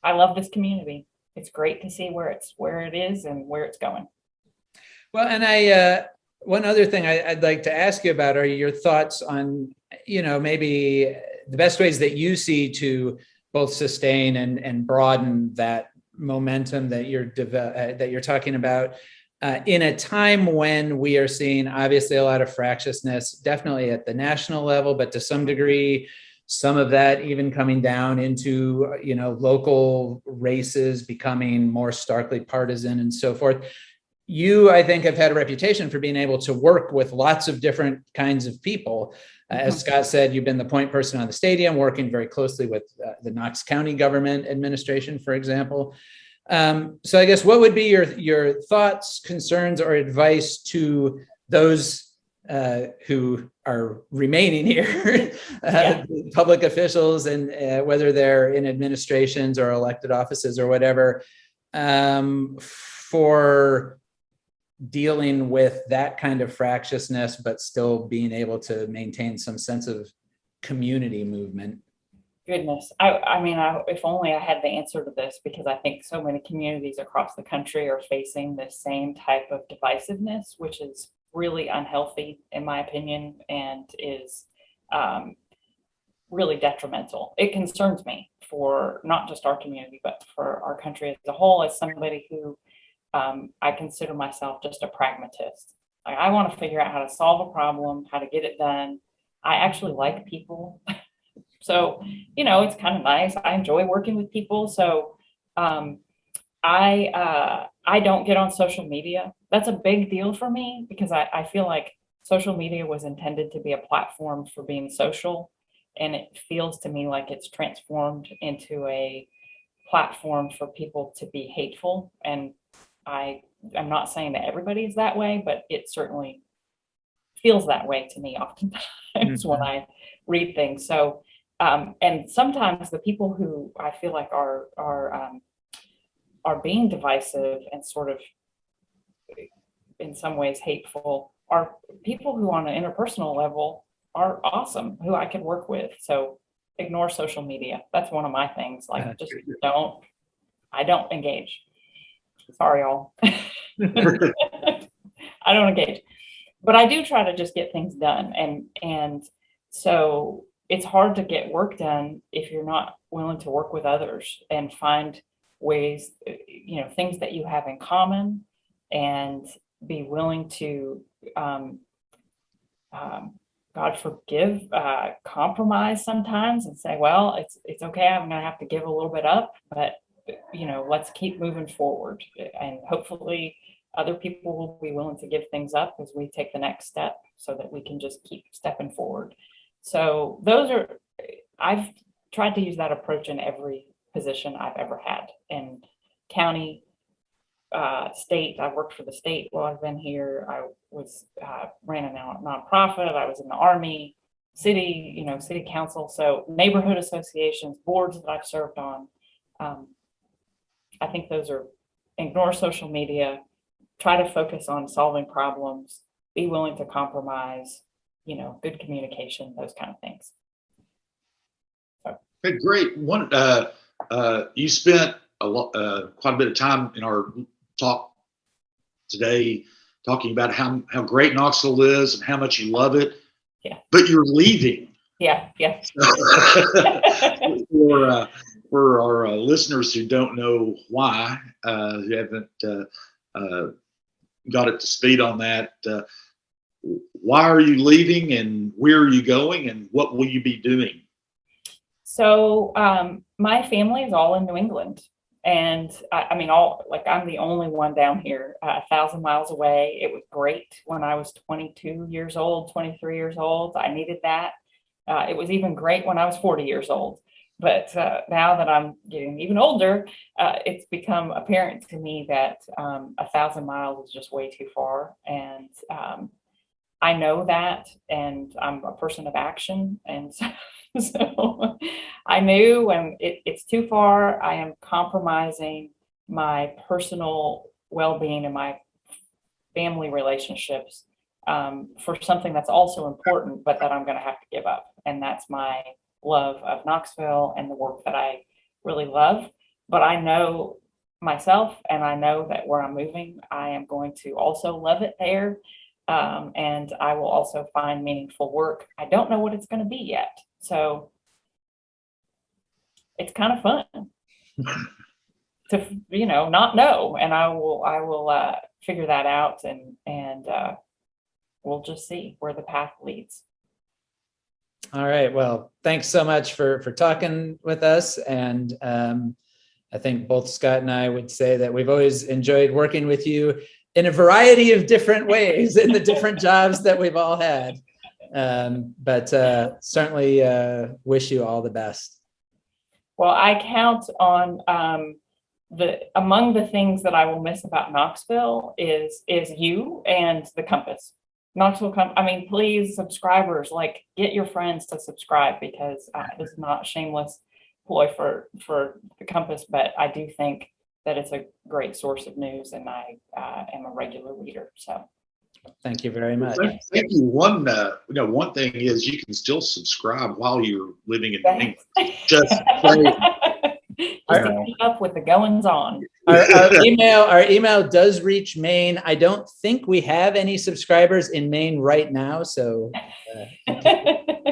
I love this community. It's great to see where it is and where it's going. Well, and one other thing I'd like to ask you about are your thoughts on, maybe the best ways that you see to both sustain and broaden that momentum that you're talking about in a time when we are seeing obviously a lot of fractiousness, definitely at the national level, but to some degree, some of that even coming down into, local races becoming more starkly partisan and so forth. You, I think, have had a reputation for being able to work with lots of different kinds of people. As Scott said, you've been the point person on the stadium, working very closely with the Knox County government administration, for example. So I guess what would be your thoughts, concerns, or advice to those who are remaining here, public officials, and whether they're in administrations or elected offices or whatever, for dealing with that kind of fractiousness, but still being able to maintain some sense of community movement? Goodness. I mean, if only I had the answer to this, because I think so many communities across the country are facing the same type of divisiveness, which is really unhealthy, in my opinion, and is really detrimental. It concerns me for not just our community, but for our country as a whole, as somebody who I consider myself just a pragmatist. I want to figure out how to solve a problem, how to get it done. I actually like people. So, it's kind of nice. I enjoy working with people. So I don't get on social media. That's a big deal for me because I feel like social media was intended to be a platform for being social, and it feels to me like it's transformed into a platform for people to be hateful. And I'm not saying that everybody's that way, but it certainly feels that way to me oftentimes when I read things. So, and sometimes the people who I feel like are being divisive and sort of in some ways hateful are people who on an interpersonal level are awesome, who I could work with. So ignore social media. That's one of my things. Like just I don't engage. Sorry, y'all. I don't engage. But I do try to just get things done. And so it's hard to get work done if you're not willing to work with others and find ways, things that you have in common, and be willing to, God forgive, compromise sometimes and say, well, it's okay. I'm going to have to give a little bit up, but let's keep moving forward. And hopefully other people will be willing to give things up as we take the next step so that we can just keep stepping forward. So I've tried to use that approach in every position I've ever had in county, state. I've worked for the state while I've been here. I was ran a nonprofit. I was in the Army, city council. So neighborhood associations, boards that I've served on. I think those are ignore social media, try to focus on solving problems, be willing to compromise, good communication, those kind of things. So. Okay, great. You spent quite a bit of time in our talk today talking about how great Knoxville is and how much you love it. Yeah. But you're leaving. Yeah. For our listeners who don't know why, who haven't got up to speed on that, why are you leaving and where are you going and what will you be doing? So my family is all in New England, and I'm the only one down here, 1,000 miles away. It was great when I was 22 years old, 23 years old. I needed that. It was even great when I was 40 years old. But now that I'm getting even older, it's become apparent to me that 1,000 miles is just way too far. And I know that, and I'm a person of action. And so I knew when it's too far, I am compromising my personal well-being and my family relationships for something that's also important, but that I'm going to have to give up. And that's my love of Knoxville and the work that I really love. But I know myself, and I know that where I'm moving, I am going to also love it there. And I will also find meaningful work. I don't know what it's going to be yet. So it's kind of fun to, not know. And I will figure that out, and we'll just see where the path leads. All right. Well, thanks so much for talking with us. And I think both Scott and I would say that we've always enjoyed working with you in a variety of different ways in the different jobs that we've all had. But certainly wish you all the best. Well, I count on among the things that I will miss about Knoxville is you and the Compass. Knoxville, please, subscribers, get your friends to subscribe, because it's not a shameless ploy for the Compass, but I do think that it's a great source of news, and I am a regular reader. So, thank you very much. Thank you. One thing is you can still subscribe while you're living in New England. Just keep up with the goings on. Our email does reach Maine. I don't think we have any subscribers in Maine right now, so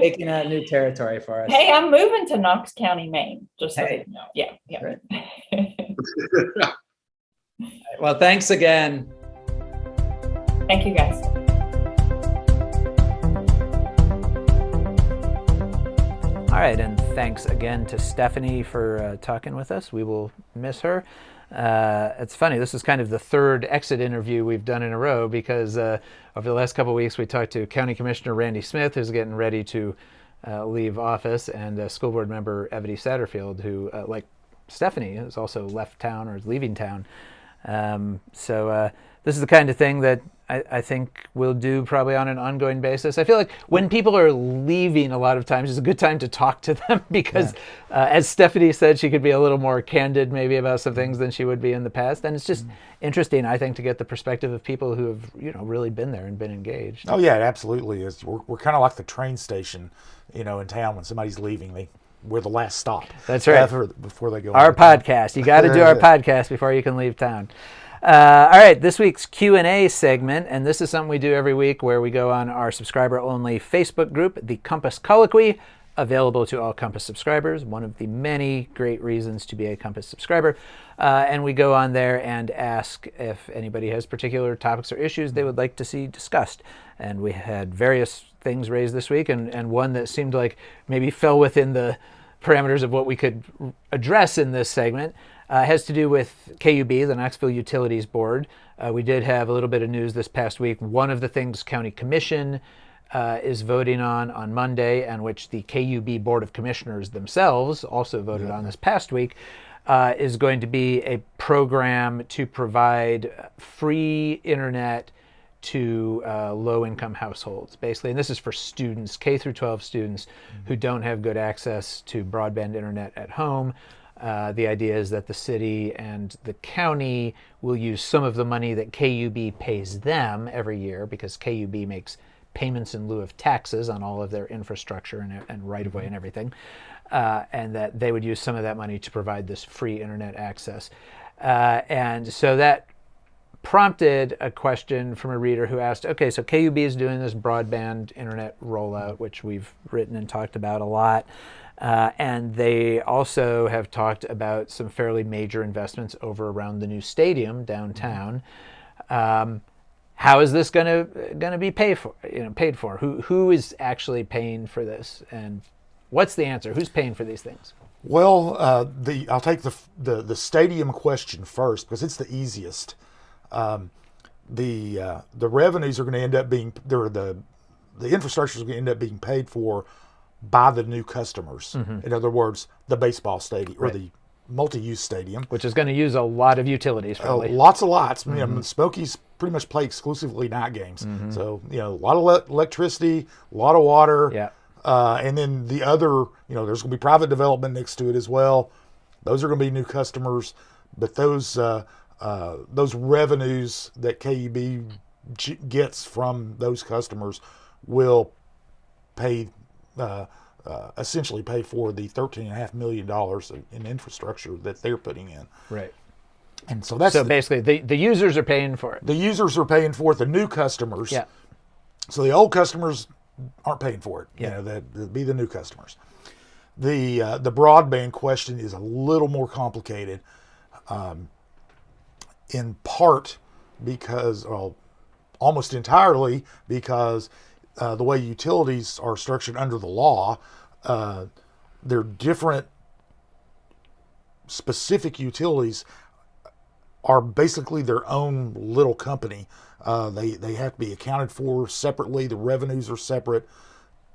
taking out new territory for us. Hey, I'm moving to Knox County, Maine. Just so you know. Yeah. Right. Well, thanks again. Thank you, guys. All right, and thanks again to Stephanie for talking with us. We will miss her. It's funny. This is kind of the third exit interview we've done in a row because over the last couple of weeks we talked to County Commissioner Randy Smith, who's getting ready to leave office, and School Board member Evity Satterfield, who, like Stephanie, has also left town or is leaving town. So this is the kind of thing that I think we'll do probably on an ongoing basis. I feel like when people are leaving, a lot of times it's a good time to talk to them because, as Stephanie said, she could be a little more candid maybe about some things than she would be in the past. And it's just interesting, I think, to get the perspective of people who have, really been there and been engaged. Oh yeah, it absolutely is. We're kind of like the train station, in town when somebody's leaving. We're the last stop. That's right. Before they go. Our podcast. You got to do our podcast before you can leave town. All right, this week's Q&A segment, and this is something we do every week where we go on our subscriber-only Facebook group, The Compass Colloquy, available to all Compass subscribers, one of the many great reasons to be a Compass subscriber. And we go on there and ask if anybody has particular topics or issues they would like to see discussed. And we had various things raised this week, and one that seemed like maybe fell within the parameters of what we could address in this segment has to do with KUB, the Knoxville Utilities Board. We did have a little bit of news this past week. One of the things County Commission is voting on Monday, and which the KUB Board of Commissioners themselves also voted on this past week, is going to be a program to provide free internet to low-income households, basically. And this is for students, K through 12 students who don't have good access to broadband internet at home. The idea is that the city and the county will use some of the money that KUB pays them every year, because KUB makes payments in lieu of taxes on all of their infrastructure and right-of-way and everything, and that they would use some of that money to provide this free internet access. And so that prompted a question from a reader who asked, okay, so KUB is doing this broadband internet rollout, which we've written and talked about a lot. And they also have talked about some fairly major investments over around the new stadium downtown. How is this going to be paid for? Who is actually paying for this, and what's the answer? Who's paying for these things? Well, I'll take the stadium question first because it's the easiest. The revenues are going to end up being the infrastructure is going to end up being paid for by the new customers. In other words, the baseball stadium or the multi-use stadium, which is going to use a lot of utilities. Probably lots. Smokies pretty much play exclusively night games, so a lot of electricity, a lot of water. Yeah. And then the other, there's going to be private development next to it as well. Those are going to be new customers, but those revenues that KUB gets from those customers will essentially pay for the $13.5 million in infrastructure that they're putting in. Right. And so that's basically the users are paying for it. The users are paying for it, the new customers. Yeah. So the old customers aren't paying for it. Yeah. That'd be the new customers. The broadband question is a little more complicated, in part because, almost entirely because the way utilities are structured under the law, they're different. Specific utilities are basically their own little company. They have to be accounted for separately. The revenues are separate.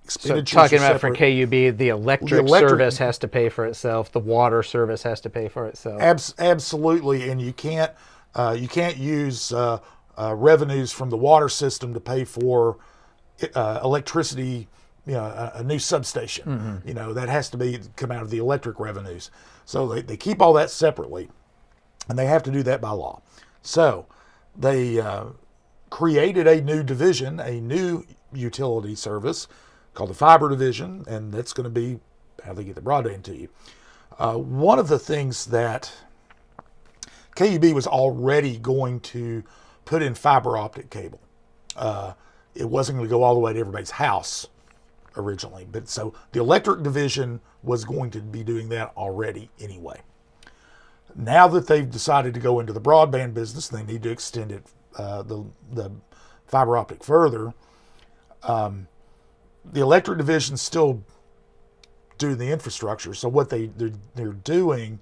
So talking about for KUB, the electric service has to pay for itself. The water service has to pay for itself. Absolutely, and you can't use revenues from the water system to pay for electricity. A new substation. That has to come out of the electric revenues. So they keep all that separately, and they have to do that by law. So they created a new division, a new utility service called the fiber division, and that's going to be how they get the broadband to you. One of the things that KUB was already going to put in fiber optic cable. It wasn't going to go all the way to everybody's house originally, but so the electric division was going to be doing that already anyway. Now that they've decided to go into the broadband business, they need to extend it, the fiber optic further. The electric division's still doing the infrastructure. So what they're doing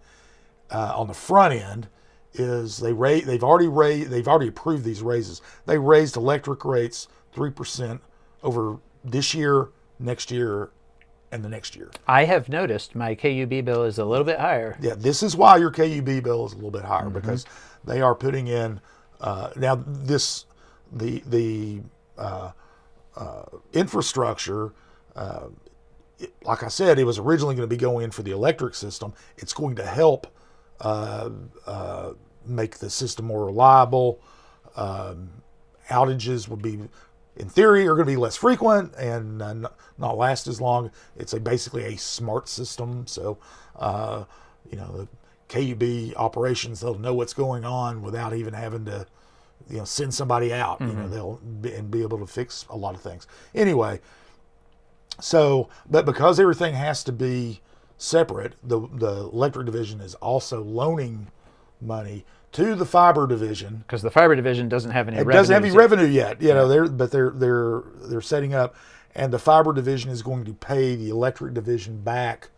on the front end is they've already approved these raises. They raised electric rates 3% over this year, next year, and the next year. I have noticed my KUB bill is a little bit higher. Yeah, this is why your KUB bill is a little bit higher, because they are putting in now this the infrastructure. Like I said, it was originally going to be going in for the electric system. It's going to help make the system more reliable. Outages will be, in theory, are going to be less frequent and not last as long. It's basically a smart system. So, the KUB operations, they'll know what's going on without even having to, send somebody out. They'll be able to fix a lot of things. Anyway, so, but because everything has to be separate, the electric division is also loaning money to the fiber division, because the fiber division doesn't have any. It doesn't have any revenue yet. They're setting up, and the fiber division is going to pay the electric division back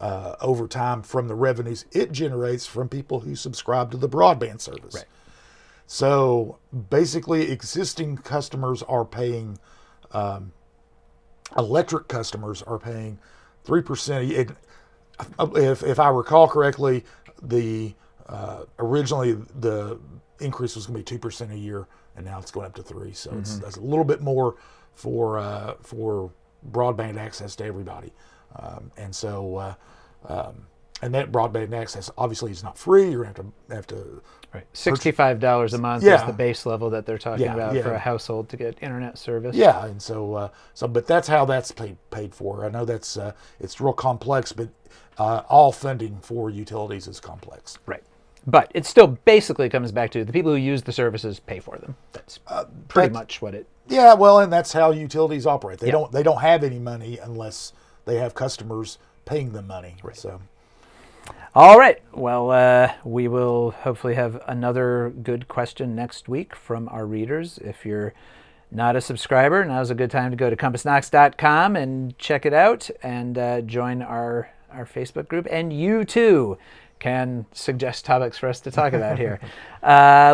over time from the revenues it generates from people who subscribe to the broadband service. Right. So basically, existing customers are paying. Electric customers are paying 3%. If I recall correctly, originally the increase was going to be 2% a year, and now it's going up to 3%. So it's a little bit more for broadband access to everybody, and that broadband access obviously is not free. You're going to have to right. $65 a month is the base level that they're talking about for a household to get internet service. Yeah, and but that's how that's paid for. I know that's it's real complex, but all funding for utilities is complex. Right. But it still basically comes back to the people who use the services pay for them. That's pretty much what it. Yeah, well, and that's how utilities operate. They don't have any money unless they have customers paying them money. Right. So. All right. Well, we will hopefully have another good question next week from our readers. If you're not a subscriber, now's a good time to go to CompassKnox.com and check it out and join our Facebook group. And you too can suggest topics for us to talk about here.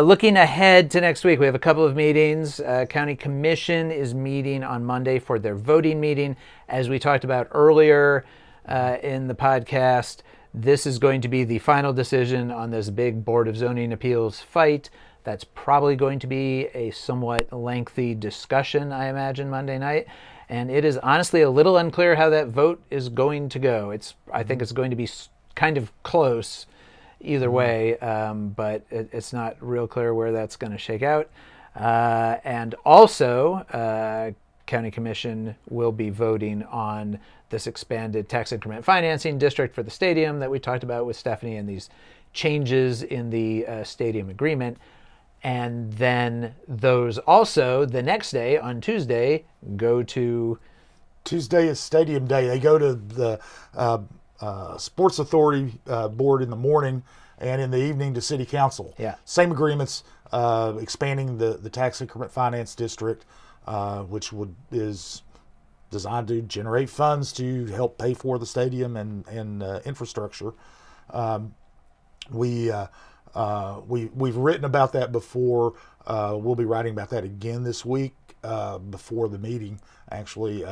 Looking ahead to next week, we have a couple of meetings. County Commission is meeting on Monday for their voting meeting. As we talked about earlier in the podcast, this is going to be the final decision on this big Board of Zoning Appeals fight. That's probably going to be a somewhat lengthy discussion, I imagine, Monday night. And it is honestly a little unclear how that vote is going to go. I think it's going to be kind of close either way, but it's not real clear where that's going to shake out. And also, County Commission will be voting on this expanded tax increment financing district for the stadium that we talked about with Stephanie, and these changes in the stadium agreement. And then those also, the next day, on Tuesday, go to... Tuesday is Stadium Day. They go to the Sports Authority Board in the morning, and in the evening to City Council. Yeah. Same agreements, expanding the tax increment finance district, which is designed to generate funds to help pay for the stadium and infrastructure. We've written about that before. We'll be writing about that again this week before the meeting, actually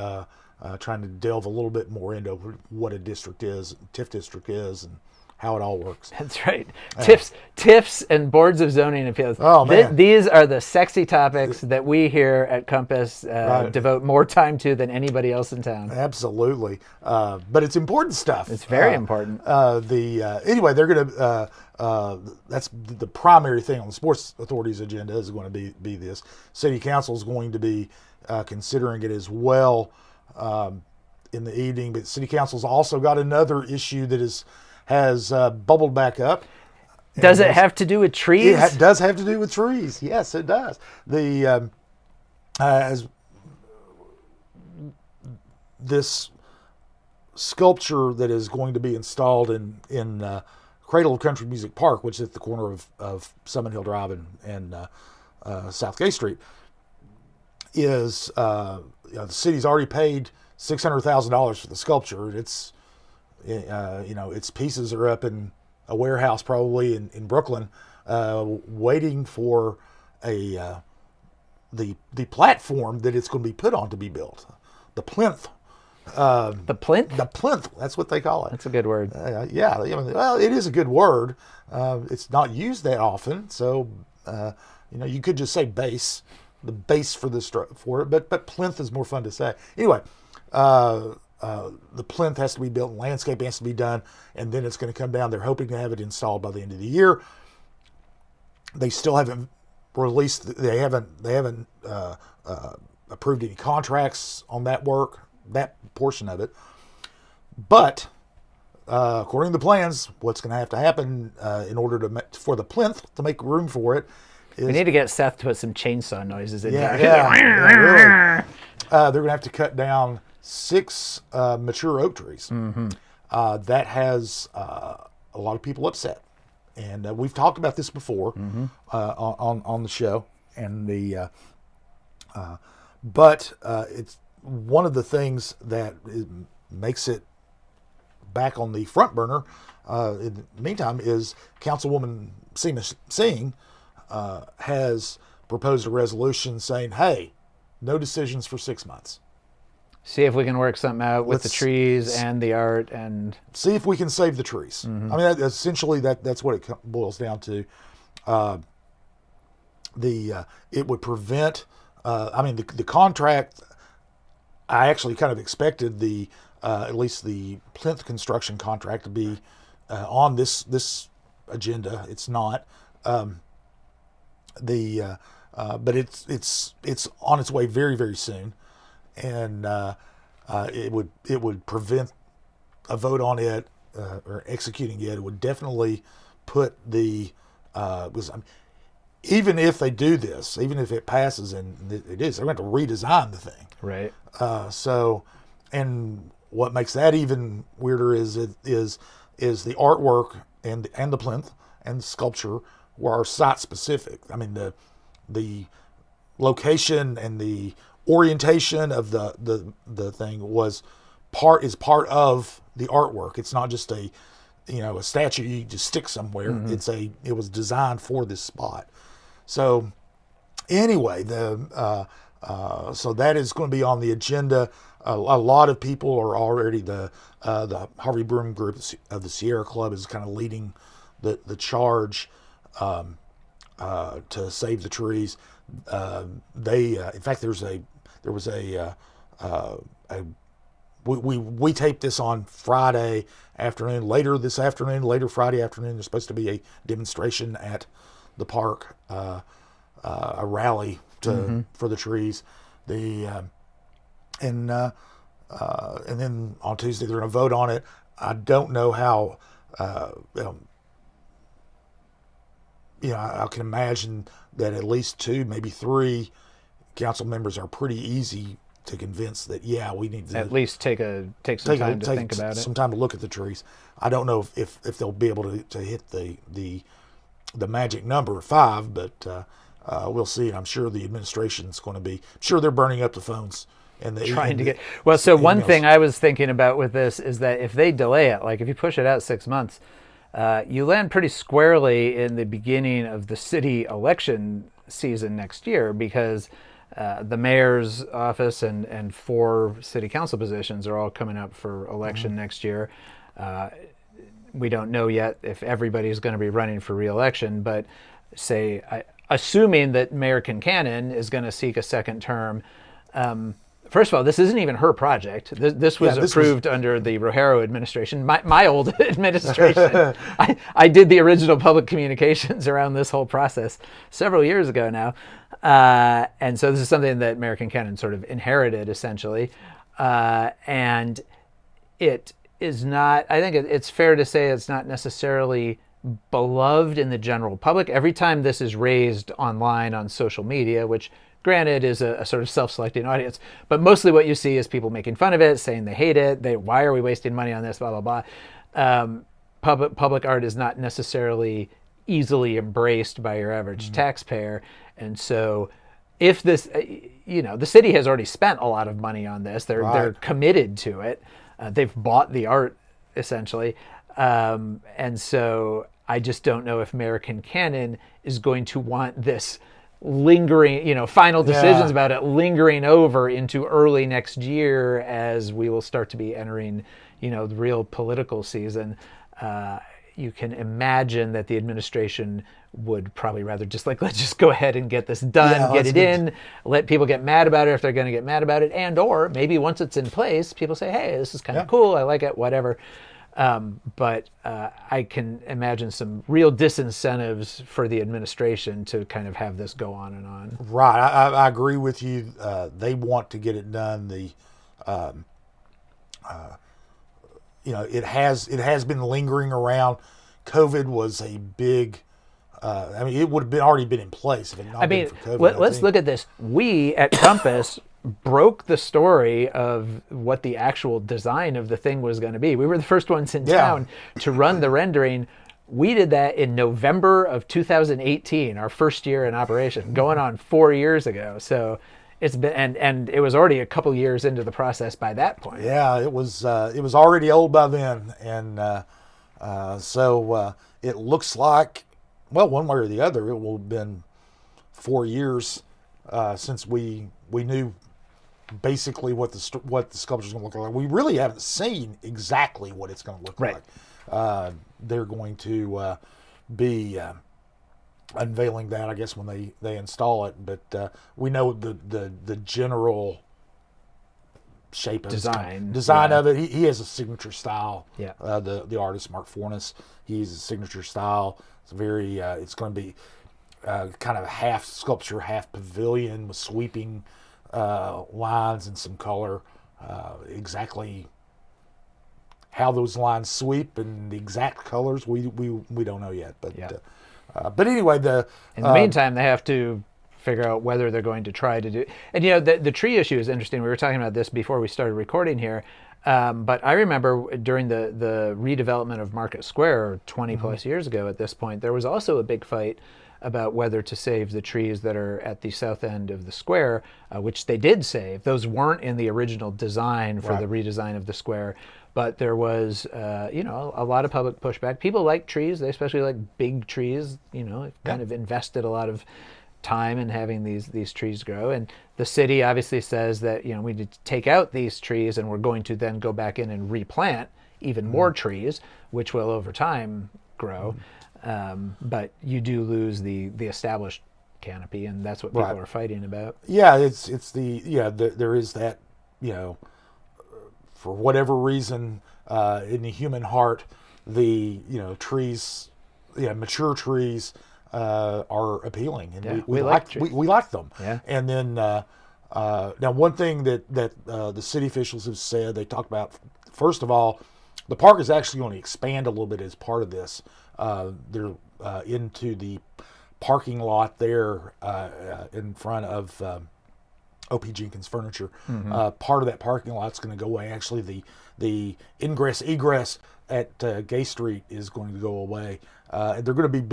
trying to delve a little bit more into what a district is, TIF district is, and how it all works. That's right. TIFs and boards of zoning appeals. Oh, man. These are the sexy topics that we here at Compass devote more time to than anybody else in town. Absolutely. But it's important stuff. It's very important. Anyway, they're going to, that's the primary thing on the Sports Authority's agenda is going to be this. City Council is going to be considering it as well in the evening, but City Council's also got another issue that has bubbled back up. Does it have to do with trees? It does have to do with trees. Yes, it does. As this sculpture that is going to be installed in Cradle of Country Music Park, which is at the corner of Summit Hill Drive and South Gay Street, is the city's already paid $600,000 for the sculpture. Its pieces are up in a warehouse probably in Brooklyn, waiting for the platform that it's going to be put on to be built. The plinth. The plinth? The plinth. That's what they call it. That's a good word. Yeah. Well, it is a good word. It's not used that often, so you could just say base, the base for it. But plinth is more fun to say. Anyway, the plinth has to be built, and landscape has to be done, and then it's going to come down. They're hoping to have it installed by the end of the year. They still haven't released. They haven't approved any contracts on that work, that portion of it. But according to the plans, what's going to have to happen in order for the plinth to make room for it is We need to get Seth to put some chainsaw noises in there. really. They're going to have to cut down 6 mature oak trees. That has a lot of people upset, and we've talked about this before on the show. And but it's one of the things that makes it back on the front burner. In the meantime, is Councilwoman Seema Singh has proposed a resolution saying, "Hey, no decisions for 6 months. See if we can work something out with the Let's trees and the art, and see if we can save the trees." I mean, essentially, that's what it boils down to. It would prevent. The contract. I actually kind of expected at least the plinth construction contract to be on this agenda. It's not. But it's on its way very, very soon, and it would prevent a vote on it or executing it. It would definitely put even if they do this, even if it passes, and it is, they're going to have to redesign the thing. right. And what makes that even weirder is the artwork and the plinth and the sculpture are site specific. I mean, the location and the orientation of the thing is part of the artwork. It's not just a statue you just stick somewhere. It was designed for this spot. So anyway, so that is going to be on the agenda. A lot of people are already the Harvey Broom group of the Sierra Club is kind of leading the charge to save the trees. In fact, we taped this on Friday afternoon. Later Friday afternoon, there's supposed to be a demonstration at the park, a rally for the trees. And then on Tuesday they're going to vote on it. I don't know how. I can imagine that at least 2, maybe 3 council members are pretty easy to convince that we need to At least take some time to think about it. Some time to look at the trees. I don't know if they'll be able to hit the magic number of 5, but we'll see. And I'm sure the administration's going to be. I'm sure they're burning up the phones and trying to get. Well, so one thing I was thinking about with this is that if they delay it, like if you push it out 6 months, you land pretty squarely in the beginning of the city election season next year, because the mayor's office and 4 city council positions are all coming up for election next year. We don't know yet if everybody's going to be running for re-election, but assuming that Mayor Kincannon is going to seek a second term. First of all, this isn't even her project. This was approved under the Rogero administration, my old administration. I did the original public communications around this whole process several years ago now. And so this is something that Mayor Kincannon sort of inherited, essentially. And it is not, I think it's fair to say it's not necessarily beloved in the general public. Every time this is raised online on social media, which granted is a sort of self-selecting audience, but mostly what you see is people making fun of it, saying they hate it, why are we wasting money on this, blah, blah, blah. Public art is not necessarily easily embraced by your average taxpayer. And so if this, the city has already spent a lot of money on this, they're committed to it. They've bought the art, essentially. And so I just don't know if Mayor Kincannon is going to want this lingering, final decisions about it lingering over into early next year as we will start to be entering, the real political season. You can imagine that the administration would probably rather just let's just go ahead and get this done, get it in, let people get mad about it if they're going to get mad about it, and or maybe once it's in place, people say, hey, this is kind of cool, I like it, whatever. But I can imagine some real disincentives for the administration to kind of have this go on and on. Right, I agree with you. They want to get it done. It has been lingering around. COVID was a big. It would have already been in place if it not been for COVID. Let's look at this. We at Compass broke the story of what the actual design of the thing was going to be. We were the first ones in town to run the rendering. We did that in November of 2018, our first year in operation, going on 4 years ago. So it's been, and it was already a couple years into the process by that point. Yeah, it was already old by then, and so it looks like, well, one way or the other, it will have been 4 years since we knew basically what the sculpture's going to look like. We really haven't seen exactly what it's going to look like. They're going to be unveiling that, I guess, when they install it. But we know the general shape of design of it. He has a signature style. The artist Mark Fornes, he's a signature style. It's very. It's going to be kind of half sculpture, half pavilion with sweeping lines and some color. Exactly how those lines sweep and the exact colors we don't know yet. But anyway, in the meantime, they have to figure out whether they're going to try to do. And the tree issue is interesting. We were talking about this before we started recording here. But I remember during the redevelopment of Market Square 20 plus years ago at this point, there was also a big fight about whether to save the trees that are at the south end of the square, which they did save. Those weren't in the original design for the redesign of the square, but there was, a lot of public pushback. People like trees. They especially like big trees, kind of invested a lot of time in having these trees grow. And the city obviously says that, we need to take out these trees and we're going to then go back in and replant even more trees, which will over time grow. But you do lose the established canopy, and that's what people are fighting about. Yeah, there is that, for whatever reason, in the human heart, the trees, mature trees are appealing, and we like them. Yeah. And then now one thing that the city officials have said, they talked about, first of all, the park is actually going to expand a little bit as part of this. They're into the parking lot there in front of O.P. Jenkins Furniture. Part of that parking lot is going to go away. Actually, the ingress egress at Gay Street is going to go away. They're going to be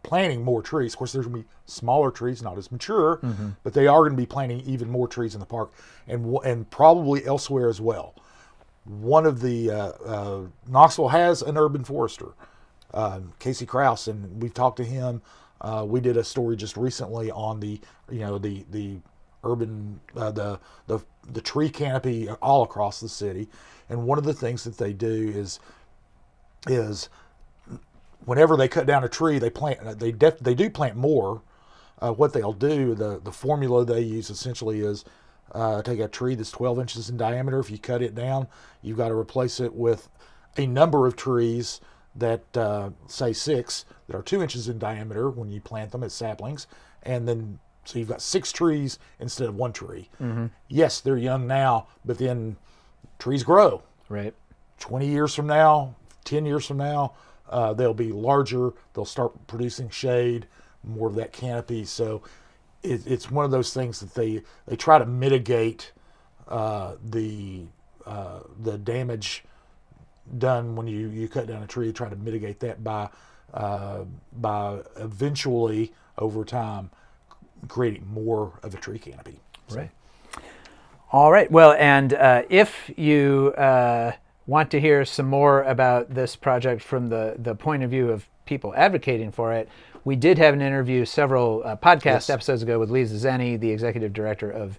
planting more trees. Of course, there's going to be smaller trees, not as mature, but they are going to be planting even more trees in the park, and probably elsewhere as well. One of the Knoxville has an urban forester, Casey Krause, and we've talked to him. We did a story just recently on the urban the tree canopy all across the city, and one of the things that they do is whenever they cut down a tree, they do plant more. What they'll do, the formula they use essentially is take a tree that's 12 inches in diameter. If you cut it down, you've got to replace it with a number of trees that, say 6, that are 2 inches in diameter when you plant them as saplings. And then, so you've got 6 trees instead of 1 tree. Yes, they're young now, but then trees grow. Right. 20 years from now, 10 years from now, they'll be larger. They'll start producing shade, more of that canopy. So it's one of those things that they try to mitigate the damage done when you cut down a tree. Try to mitigate that by eventually over time creating more of a tree canopy. Right. All right. Well, and if you want to hear some more about this project from the point of view of people advocating for it, we did have an interview several podcast episodes ago with Liza Zenni, the executive director of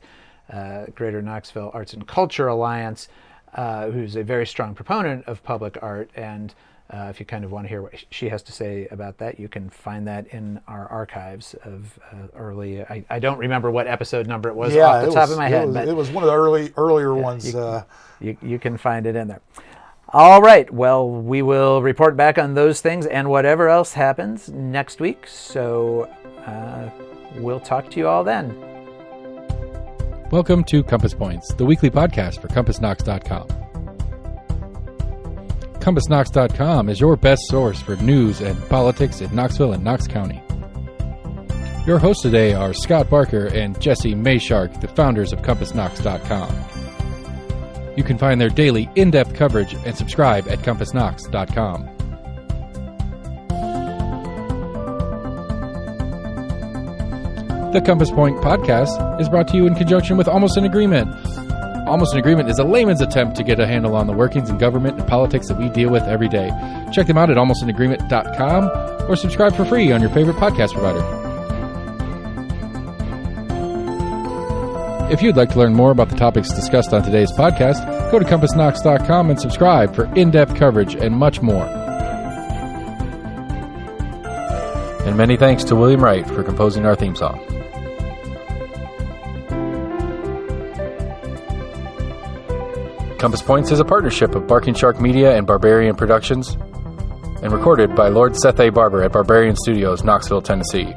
Greater Knoxville Arts and Culture Alliance, who's a very strong proponent of public art. And if you kind of want to hear what she has to say about that, you can find that in our archives of early. I don't remember what episode number it was off the top of my head, but it was one of the earlier ones. You can find it in there. All right. Well, we will report back on those things and whatever else happens next week. So we'll talk to you all then. Welcome to Compass Points, the weekly podcast for CompassKnox.com. CompassKnox.com is your best source for news and politics in Knoxville and Knox County. Your hosts today are Scott Barker and Jesse Mayshark, the founders of CompassKnox.com. You can find their daily in-depth coverage and subscribe at CompassKnox.com. The Compass Point podcast is brought to you in conjunction with Almost an Agreement. Almost an Agreement is a layman's attempt to get a handle on the workings in government and politics that we deal with every day. Check them out at almostanagreement.com or subscribe for free on your favorite podcast provider. If you'd like to learn more about the topics discussed on today's podcast, go to CompassKnox.com and subscribe for in-depth coverage and much more. And many thanks to William Wright for composing our theme song. Compass Points is a partnership of Barking Shark Media and Barbarian Productions, and recorded by Lord Seth A. Barber at Barbarian Studios, Knoxville, Tennessee.